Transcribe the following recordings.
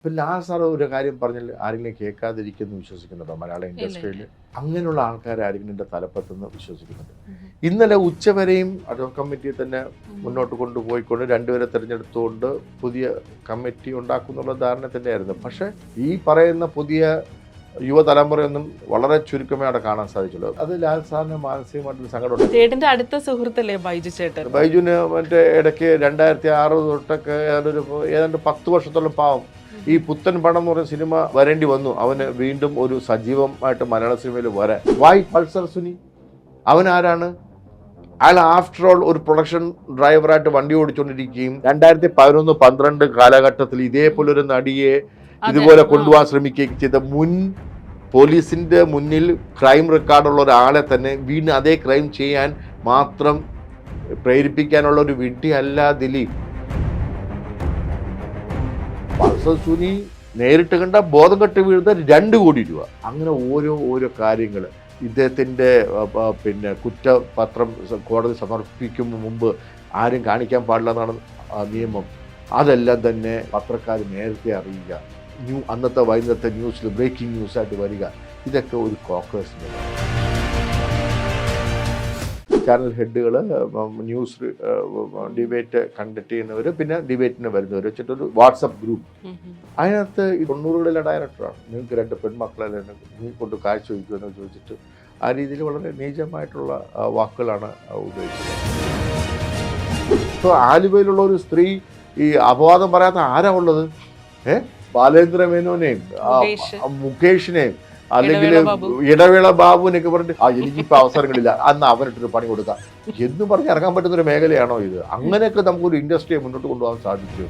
ഇപ്പം ലാസ്റ്റ് ഒരു കാര്യം പറഞ്ഞാൽ ആരെങ്കിലും കേൾക്കാതിരിക്കുന്നു വിശ്വസിക്കുന്നുണ്ടോ മലയാള ഇൻഡസ്ട്രിയിൽ? അങ്ങനെയുള്ള ആൾക്കാർ ആരെങ്കിലും എൻ്റെ തലപ്പത്തുനിന്ന് വിശ്വസിക്കുന്നുണ്ട്. ഇന്നലെ ഉച്ചവരെയും അഡ്വോക്കേറ്റ് കമ്മിറ്റിയെ തന്നെ മുന്നോട്ട് കൊണ്ടുപോയിക്കൊണ്ട് രണ്ടുപേരെ തിരഞ്ഞെടുത്തുകൊണ്ട് പുതിയ കമ്മിറ്റി ഉണ്ടാക്കുന്നുള്ള ധാരണ തന്നെയായിരുന്നു. പക്ഷേ ഈ പറയുന്ന പുതിയ യുവതലമുറയൊന്നും വളരെ ചുരുക്കമേ അവിടെ കാണാൻ സാധിച്ചുള്ളൂ. അത് ലാൽ സാറിന് മാനസികമായിട്ടൊരു സങ്കടമുണ്ട്. ചേട്ടന്റെ അടുത്ത സുഹൃത്തല്ലേ ബൈജു ചേട്ടൻ? ബൈജുവിന് മറ്റേ ഇടയ്ക്ക് 2006 തൊട്ടൊക്കെ ഏതാണ്ട് 10 വർഷത്തോളം പാവം ഈ പുത്തൻ പടം എന്ന് പറയുന്ന സിനിമ വരേണ്ടി വന്നു. അവന് വീണ്ടും ഒരു സജീവമായിട്ട് മലയാള സിനിമയിൽ വരാൻ. വായ് പൾസർ സുനി അവൻ ആരാണ്? അയാൾ ആഫ്റ്റർ ഓൾ ഒരു പ്രൊഡക്ഷൻ ഡ്രൈവറായിട്ട് വണ്ടി ഓടിച്ചുകൊണ്ടിരിക്കുകയും 2011-12 കാലഘട്ടത്തിൽ ഇതേപോലെ ഒരു നടിയെ ഇതുപോലെ കൊണ്ടുപോകാൻ ശ്രമിക്കുകയും ചെയ്ത മുൻ പോലീസിന്റെ മുന്നിൽ ക്രൈം റെക്കോർഡുള്ള ഒരാളെ തന്നെ വീണ്ടും അതേ ക്രൈം ചെയ്യാൻ മാത്രം പ്രേരിപ്പിക്കാനുള്ള ഒരു വിഡ്ഢിയല്ല ദിലീപ്. പൾസർ സുനി നേരിട്ട് കണ്ട ബോധം കെട്ട് വീഴുന്ന 2 കോടി രൂപ. അങ്ങനെ ഓരോ കാര്യങ്ങൾ ഇദ്ദേഹത്തിൻ്റെ പിന്നെ കുറ്റപത്രം കോടതി സമർപ്പിക്കുമ്പോൾ മുമ്പ് ആരും കാണിക്കാൻ പാടില്ല എന്നാണ് നിയമം. അതെല്ലാം തന്നെ പത്രക്കാർ നേരത്തെ അറിയുക, അന്നത്തെ വൈകുന്നേരത്തെ ന്യൂസിൽ ബ്രേക്കിംഗ് ന്യൂസായിട്ട് വരിക, ഇതൊക്കെ ഒരു കോക്രസിൻ്റെ ചാനൽ ഹെഡുകൾ, ന്യൂസ് ഡിബേറ്റ് കണ്ടക്ട് ചെയ്യുന്നവർ, പിന്നെ ഡിബേറ്റിന് വരുന്നവർ വെച്ചിട്ടൊരു വാട്സപ്പ് ഗ്രൂപ്പ്. അതിനകത്ത് 90കളിലെ ഡയറക്ടറാണ്, നിങ്ങൾക്ക് 2 പെൺമക്കളെ നീ കൊണ്ട് കാഴ്ച വയ്ക്കുമെന്ന് ചോദിച്ചിട്ട് ആ രീതിയിൽ വളരെ നീചമായിട്ടുള്ള വാക്കുകളാണ് ഉപയോഗിച്ചത്. ഇപ്പോൾ ആലുവയിലുള്ള ഒരു സ്ത്രീ ഈ അപവാദം പറയാത്ത ആരാ ഉള്ളത്? ബാലേന്ദ്ര മേനോനെയും മുകേഷിനെയും അല്ലെങ്കിൽ ഇടവേള ബാബുവിനൊക്കെ പറഞ്ഞിട്ട് എനിക്കിപ്പോൾ അവസരങ്ങളില്ല, അന്ന് അവനിട്ടൊരു പണി കൊടുക്കാം എന്നും പറഞ്ഞ് ഇറങ്ങാൻ പറ്റുന്നൊരു മേഖലയാണോ ഇത്? അങ്ങനെയൊക്കെ നമുക്കൊരു ഇൻഡസ്ട്രിയെ മുന്നോട്ട് കൊണ്ടുപോകാൻ സാധിച്ചു.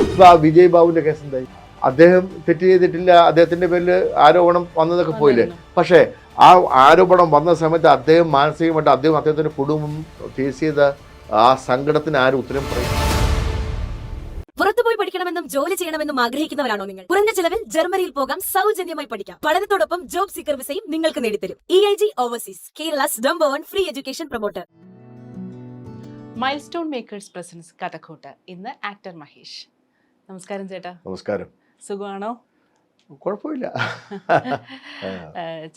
ഇപ്പം ആ വിജയ് ബാബുവിൻ്റെ കേസ് എന്തായി? അദ്ദേഹം തെറ്റ് ചെയ്തിട്ടില്ല, അദ്ദേഹത്തിൻ്റെ പേരിൽ ആരോപണം വന്നതൊക്കെ പോയില്ലേ. പക്ഷേ ആ ആരോപണം വന്ന സമയത്ത് അദ്ദേഹം മാനസികമായിട്ട് അദ്ദേഹത്തിൻ്റെ കുടുംബം ഫേസ് ചെയ്ത ആ സങ്കടത്തിന് ആരും ഉത്തരം പറയും? പുറത്തുപോയി പഠിക്കണമെന്നും ജോലി ചെയ്യണമെന്നും ആഗ്രഹിക്കുന്നവരാണോ നിങ്ങൾ? കുറഞ്ഞ ചിലവിൽ ജർമ്മനിയിൽ പോകാം, സൗജന്യമായി പഠിക്കാം. പഠനത്തോടൊപ്പം ജോബ് സീക്കർ വിസയും നിങ്ങൾക്ക് നേടിത്തരും. EIG overseas, Kerala's number 1 free education promoter. Milestone makers presence കഥക്കോട്ട്. ഇന്ന് ആക്ടർ മഹേഷ്. നമസ്കാരം ചേട്ടാ. നമസ്കാരം. സുഖമാണോ? കുഴപ്പമില്ല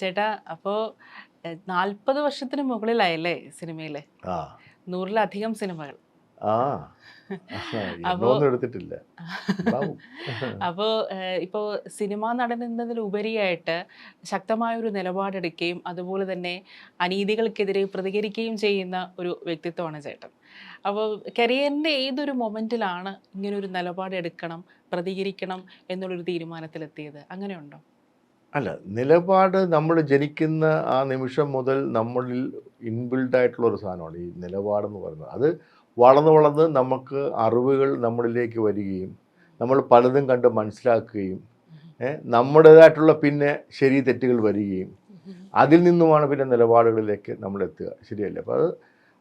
ചേട്ടാ. അപ്പോൾ 40 വർഷത്തിന് മുകളിലായല്ലേ സിനിമയിലെ? 100-ലധികം സിനിമകൾ. എടുത്തിട്ടില്ല. അപ്പോൾ ഇപ്പോൾ സിനിമാ നടൻ എന്നതിലുപരിയായിട്ട് ശക്തമായൊരു നിലപാടെടുക്കുകയും അതുപോലെ തന്നെ അനീതികൾക്കെതിരെ പ്രതികരിക്കുകയും ചെയ്യുന്ന ഒരു വ്യക്തിത്വമാണ് ചേട്ടൻ. അപ്പോൾ കരിയറിൻ്റെ ഏതൊരു മൊമെൻറ്റിലാണ് ഇങ്ങനൊരു നിലപാടെടുക്കണം, പ്രതികരിക്കണം എന്നുള്ളൊരു തീരുമാനത്തിലെത്തിയത്? അങ്ങനെയുണ്ടോ? അല്ല, നിലപാട് നമ്മൾ ജനിക്കുന്ന ആ നിമിഷം മുതൽ നമ്മളിൽ ഇൻബിൽഡായിട്ടുള്ള ഒരു സാധനമാണ് ഈ നിലപാടെന്ന് പറയുന്നത്. അത് വളർന്ന് നമുക്ക് അറിവുകൾ നമ്മളിലേക്ക് വരികയും നമ്മൾ പലതും കണ്ട് മനസ്സിലാക്കുകയും നമ്മുടേതായിട്ടുള്ള പിന്നെ ശരി തെറ്റുകൾ വരികയും അതിൽ നിന്നുമാണ് പിന്നെ നിലപാടുകളിലേക്ക് നമ്മൾ എത്തുക. ശരിയല്ലേ? അപ്പോൾ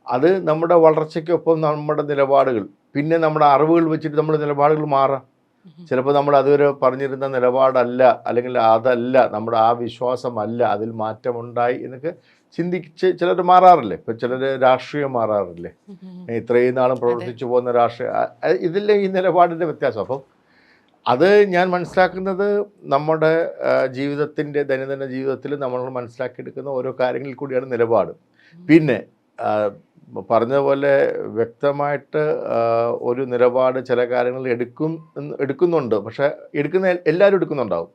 അത് നമ്മുടെ വളർച്ചയ്ക്കൊപ്പം നമ്മുടെ നിലപാടുകൾ, പിന്നെ നമ്മുടെ അറിവുകൾ വെച്ചിട്ട് നമ്മുടെ നിലപാടുകൾ മാറാം. ചിലപ്പോൾ നമ്മൾ അതുവരെ പറഞ്ഞിരുന്ന നിലപാടല്ല, അല്ലെങ്കിൽ അതല്ല, നമ്മുടെ ആ വിശ്വാസമല്ല, അതിൽ മാറ്റമുണ്ടായി എന്നൊക്കെ ചിന്തിച്ച് ചിലർ മാറാറില്ലേ. ഇപ്പം ചിലർ രാഷ്ട്രീയം മാറാറില്ലേ, ഇത്രയും നാളും പ്രവർത്തിച്ചു പോകുന്ന രാഷ്ട്രീയ, ഇതിലെ ഈ നിലപാടിൻ്റെ വ്യത്യാസം. അപ്പം അത് ഞാൻ മനസ്സിലാക്കുന്നത് നമ്മുടെ ജീവിതത്തിൻ്റെ ദൈനംദിന ജീവിതത്തിൽ നമ്മൾ മനസ്സിലാക്കിയെടുക്കുന്ന ഓരോ കാര്യങ്ങളിൽ കൂടിയാണ് നിലപാട്. പിന്നെ പറഞ്ഞതുപോലെ വ്യക്തമായിട്ട് ഒരു നിലപാട് ചില കാര്യങ്ങളിൽ എടുക്കുന്നുണ്ട്. പക്ഷെ എല്ലാവരും എടുക്കുന്നുണ്ടാവും.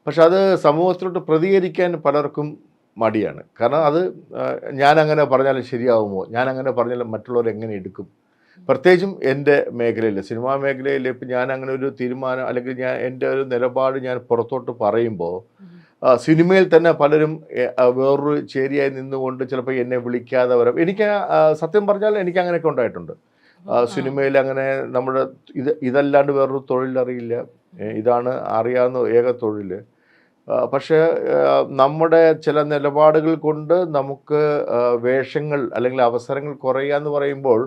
പക്ഷെ അത് സമൂഹത്തിലോട്ട് പ്രതികരിക്കാൻ പലർക്കും മടിയാണ്. കാരണം അത് ഞാൻ അങ്ങനെ പറഞ്ഞാലും ശരിയാവുമോ, ഞാൻ അങ്ങനെ പറഞ്ഞാലും മറ്റുള്ളവർ എങ്ങനെ എടുക്കും? പ്രത്യേകിച്ചും എൻ്റെ മേഖലയിൽ, സിനിമാ മേഖലയിൽ ഇപ്പം ഞാൻ അങ്ങനെ ഒരു തീരുമാനം അല്ലെങ്കിൽ എൻ്റെ ഒരു നിലപാട് ഞാൻ പുറത്തോട്ട് പറയുമ്പോൾ സിനിമയിൽ തന്നെ പലരും വേറൊരു ചേരിയായി നിന്നുകൊണ്ട് ചിലപ്പോൾ എന്നെ വിളിക്കാതെ വരാം. എനിക്ക് സത്യം പറഞ്ഞാൽ എനിക്ക് അങ്ങനെയൊക്കെ ഉണ്ടായിട്ടുണ്ട്. സിനിമയിൽ അങ്ങനെ നമ്മുടെ ഇതല്ലാണ്ട് വേറൊരു തൊഴിലറിയില്ല, ഇതാണ് അറിയാവുന്ന ഏക തൊഴിൽ. പക്ഷേ നമ്മുടെ ചില നിലപാടുകൾ കൊണ്ട് നമുക്ക് വേഷങ്ങൾ അല്ലെങ്കിൽ അവസരങ്ങൾ കുറയുക എന്ന് പറയുമ്പോൾ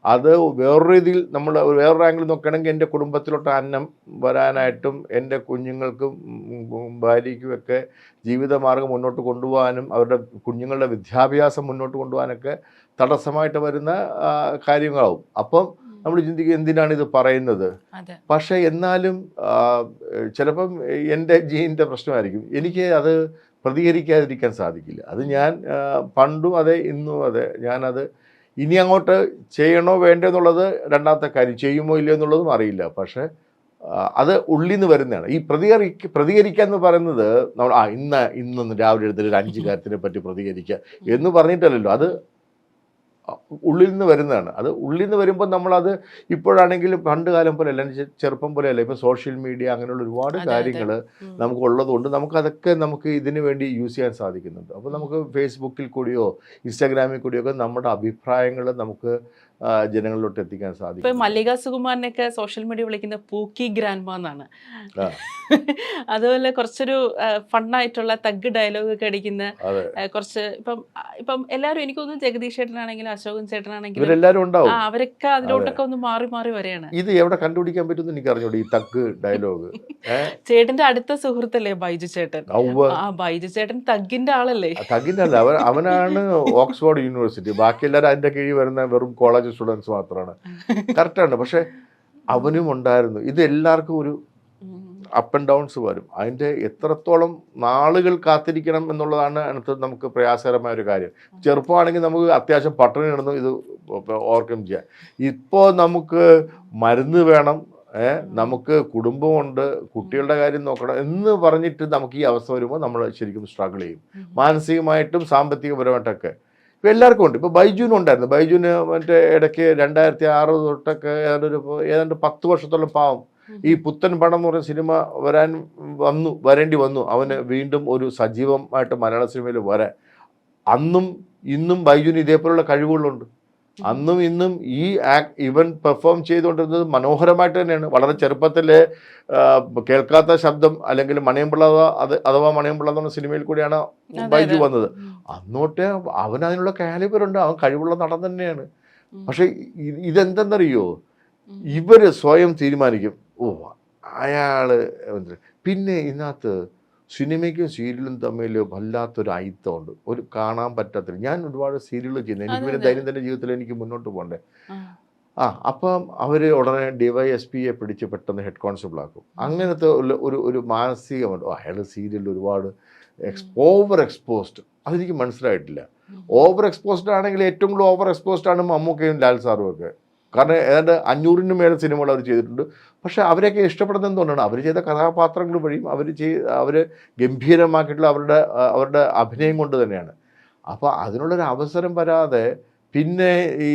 അത് വേറൊരു രീതിയിൽ നമ്മൾ വേറൊരു ആംഗിൾ നോക്കുകയാണെങ്കിൽ എൻ്റെ കുടുംബത്തിലോട്ട് അന്നം വരാനായിട്ടും എൻ്റെ കുഞ്ഞുങ്ങൾക്കും ഭാര്യയ്ക്കുമൊക്കെ ജീവിതമാർഗം മുന്നോട്ട് കൊണ്ടുപോകാനും അവരുടെ കുഞ്ഞുങ്ങളുടെ വിദ്യാഭ്യാസം മുന്നോട്ട് കൊണ്ടുപോകാനൊക്കെ തടസ്സമായിട്ട് വരുന്ന കാര്യങ്ങളാവും. അപ്പം നമ്മൾ ചിന്തിക്കും എന്തിനാണ് ഇത് പറയുന്നത്. അതെ. പക്ഷേ എന്നാലും ചിലപ്പം എൻ്റെ ജീനിൻ്റെ പ്രശ്നമായിരിക്കും, എനിക്ക് അത് പ്രതികരിക്കാതിരിക്കാൻ സാധിക്കില്ല. അത് ഞാൻ പണ്ടും അതെ ഇന്നും അതെ. ഞാനത് ഇനി അങ്ങോട്ട് ചെയ്യണോ വേണ്ടോ എന്നുള്ളത് രണ്ടാമത്തെ കാര്യം, ചെയ്യുമോ ഇല്ലയോ എന്നുള്ളതും അറിയില്ല. പക്ഷേ അത് ഉള്ളിൽ നിന്ന് വരുന്നതാണ്. ഈ പ്രതികരിക്കുക എന്ന് പറയുന്നത് നമ്മൾ ഇന്നൊന്ന് രാവിലെ എടുത്തിട്ട് ഒരു 5 കാര്യത്തിനെ പറ്റി പ്രതികരിക്കുക എന്ന് പറഞ്ഞിട്ടല്ലല്ലോ, അത് ഉള്ളിൽ നിന്ന് വരുന്നതാണ്. അത് ഉള്ളിൽ നിന്ന് വരുമ്പോൾ നമ്മളത് ഇപ്പോഴാണെങ്കിലും പണ്ട് കാലം പോലെ അല്ല, ചെറുപ്പം പോലെ അല്ല, ഇപ്പം സോഷ്യൽ മീഡിയ അങ്ങനെയുള്ള ഒരുപാട് കാര്യങ്ങൾ നമുക്കുള്ളതുകൊണ്ട് നമുക്ക് ഇതിനു വേണ്ടി യൂസ് ചെയ്യാൻ സാധിക്കുന്നുണ്ട്. അപ്പോൾ നമുക്ക് ഫേസ്ബുക്കിൽ കൂടിയോ ഇൻസ്റ്റാഗ്രാമിൽ കൂടിയോ ഒക്കെ നമ്മുടെ അഭിപ്രായങ്ങൾ നമുക്ക് ജനങ്ങളിലോട്ട് എത്തിക്കാൻ സാധിക്കും. ഇപ്പൊ മല്ലിക സുകുമാരനൊക്കെ സോഷ്യൽ മീഡിയ വിളിക്കുന്ന പൂക്കി ഗ്രാൻഡ്മ എന്നാണ്. അതുപോലെ കുറച്ചൊരു ഫണ്ണായിട്ടുള്ള തഗ് ഡയലോഗ് ഒക്കെ അടിക്കുന്ന കുറച്ച് ഇപ്പം എല്ലാവരും, എനിക്കൊന്നും ജഗദീഷ് ചേട്ടനാണെങ്കിലും അശോകൻ ചേട്ടനാണെങ്കിലും ഇവരെല്ലാവരും ഉണ്ടാവും, അവരൊക്കെ അതിലോട്ടൊക്കെ ഒന്ന് മാറി മാറി വരെയാണ്. ഇത് എവിടെ കണ്ടുപിടിക്കാൻ പറ്റുമെന്ന് എനിക്ക് അറിഞ്ഞൂടെ ഈ തഗ് ഡയലോഗ്. ചേട്ടന്റെ അടുത്ത സുഹൃത്തല്ലേ ബൈജു ചേട്ടൻ? ആ ബൈജു ചേട്ടൻ തഗ്ഗിന്റെ ആളല്ലേ? തഗ്ഗിന്റെ അല്ല, അവനാണ് ഓക്സ്ഫോർഡ് യൂണിവേഴ്സിറ്റി, ബാക്കി എല്ലാവരും അതിന്റെ കീഴിൽ വരുന്ന വെറും കോളേജ് സ്റ്റുഡൻസ് മാത്രമാണ്. കറക്റ്റാണ്. പക്ഷെ അവനും ഉണ്ടായിരുന്നു. ഇത് എല്ലാവർക്കും ഒരു അപ്പ് ആൻഡ് ഡൗൺസ് വരും. അതിൻ്റെ എത്രത്തോളം നാളുകൾ കാത്തിരിക്കണം എന്നുള്ളതാണ് അതിനകത്ത് നമുക്ക് പ്രയാസകരമായ ഒരു കാര്യം. ചെറുപ്പമാണെങ്കിൽ നമുക്ക് അത്യാവശ്യം പട്ടിണി കിടന്ന് ഇത് ഓവർകം ചെയ്യാം. ഇപ്പോൾ നമുക്ക് മരുന്ന് വേണം, നമുക്ക് കുടുംബമുണ്ട്, കുട്ടികളുടെ കാര്യം നോക്കണം എന്ന് പറഞ്ഞിട്ട് നമുക്ക് ഈ അവസ്ഥ വരുമ്പോൾ നമ്മൾ ശരിക്കും സ്ട്രഗിൾ ചെയ്യും, മാനസികമായിട്ടും സാമ്പത്തികപരമായിട്ടൊക്കെ. ഇപ്പം എല്ലാവർക്കും ഉണ്ട്. ഇപ്പോൾ ബൈജുവിനും ഉണ്ടായിരുന്നു. ബൈജുവിന് മറ്റേ ഇടയ്ക്ക് 2006 തൊട്ടൊക്കെ ഏതാണ്ട് 10 വർഷത്തോളം പാവം ഈ പുത്തൻ പണം എന്ന് പറയുന്ന സിനിമ വരേണ്ടി വന്നു അവന് വീണ്ടും ഒരു സജീവമായിട്ട് മലയാള സിനിമയിൽ വരാൻ. അന്നും ഇന്നും ബൈജുവിന് ഇതേപോലുള്ള കഴിവുകളുണ്ട്. അന്നും ഇന്നും ഇവൻ പെർഫോം ചെയ്തുകൊണ്ടിരുന്നത് മനോഹരമായിട്ട് തന്നെയാണ്. വളരെ ചെറുപ്പത്തിലെ കേൾക്കാത്ത ശബ്ദം അല്ലെങ്കിൽ മണിയമ്പിള്ള അഥവാ മണിയമ്പിള്ള എന്ന് പറഞ്ഞ സിനിമയിൽ കൂടിയാണ് ബൈജു വന്നത്. അന്നോട്ട് അവൻ അതിനുള്ള കാലിബറുണ്ട്, അവൻ കഴിവുള്ള നടൻ തന്നെയാണ്. പക്ഷെ ഇതെന്തെന്നറിയോ, ഇവര് സ്വയം തീരുമാനിക്കും, ഓ അയാള്. പിന്നെ ഇതിനകത്ത് സിനിമയ്ക്കും സീരിയലും തമ്മിൽ വല്ലാത്തൊരു അയിത്തമുണ്ട്, ഒരു കാണാൻ പറ്റാത്ത. ഞാൻ ഒരുപാട് സീരിയൽ ചെയ്യുന്നത്, എനിക്ക് പിന്നെ ദൈനംദിന ജീവിതത്തിൽ എനിക്ക് മുന്നോട്ട് പോകണ്ടേ. അപ്പം അവർ ഉടനെ DYSPയെ പിടിച്ച് പെട്ടെന്ന് ഹെഡ് കോൺസ്റ്റബിൾ ആക്കും. അങ്ങനത്തെ ഒരു മാനസികമുണ്ട്. അയാൾ സീരിയലിൽ ഒരുപാട് ഓവർ എക്സ്പോസ്ഡ്. അതെനിക്ക് മനസ്സിലായിട്ടില്ല. ഓവർ എക്സ്പോസ്ഡ് ആണെങ്കിൽ ഏറ്റവും കൂടുതൽ ഓവർ എക്സ്പോസ്ഡ് ആണ് മമ്മൂക്കയും ലാൽ സാറും ഒക്കെ. കാരണം ഏതാണ്ട് 500-ന് മേലെ സിനിമകൾ അവർ ചെയ്തിട്ടുണ്ട്. പക്ഷെ അവരെയൊക്കെ ഇഷ്ടപ്പെടുന്നത് എന്തുകൊണ്ടാണ്? അവർ ചെയ്ത കഥാപാത്രങ്ങൾ വഴിയും അവർ ഗംഭീരമാക്കിയിട്ടുള്ള അവരുടെ അഭിനയം കൊണ്ട് തന്നെയാണ്. അപ്പോൾ അതിനുള്ളൊരു അവസരം വരാതെ പിന്നെ ഈ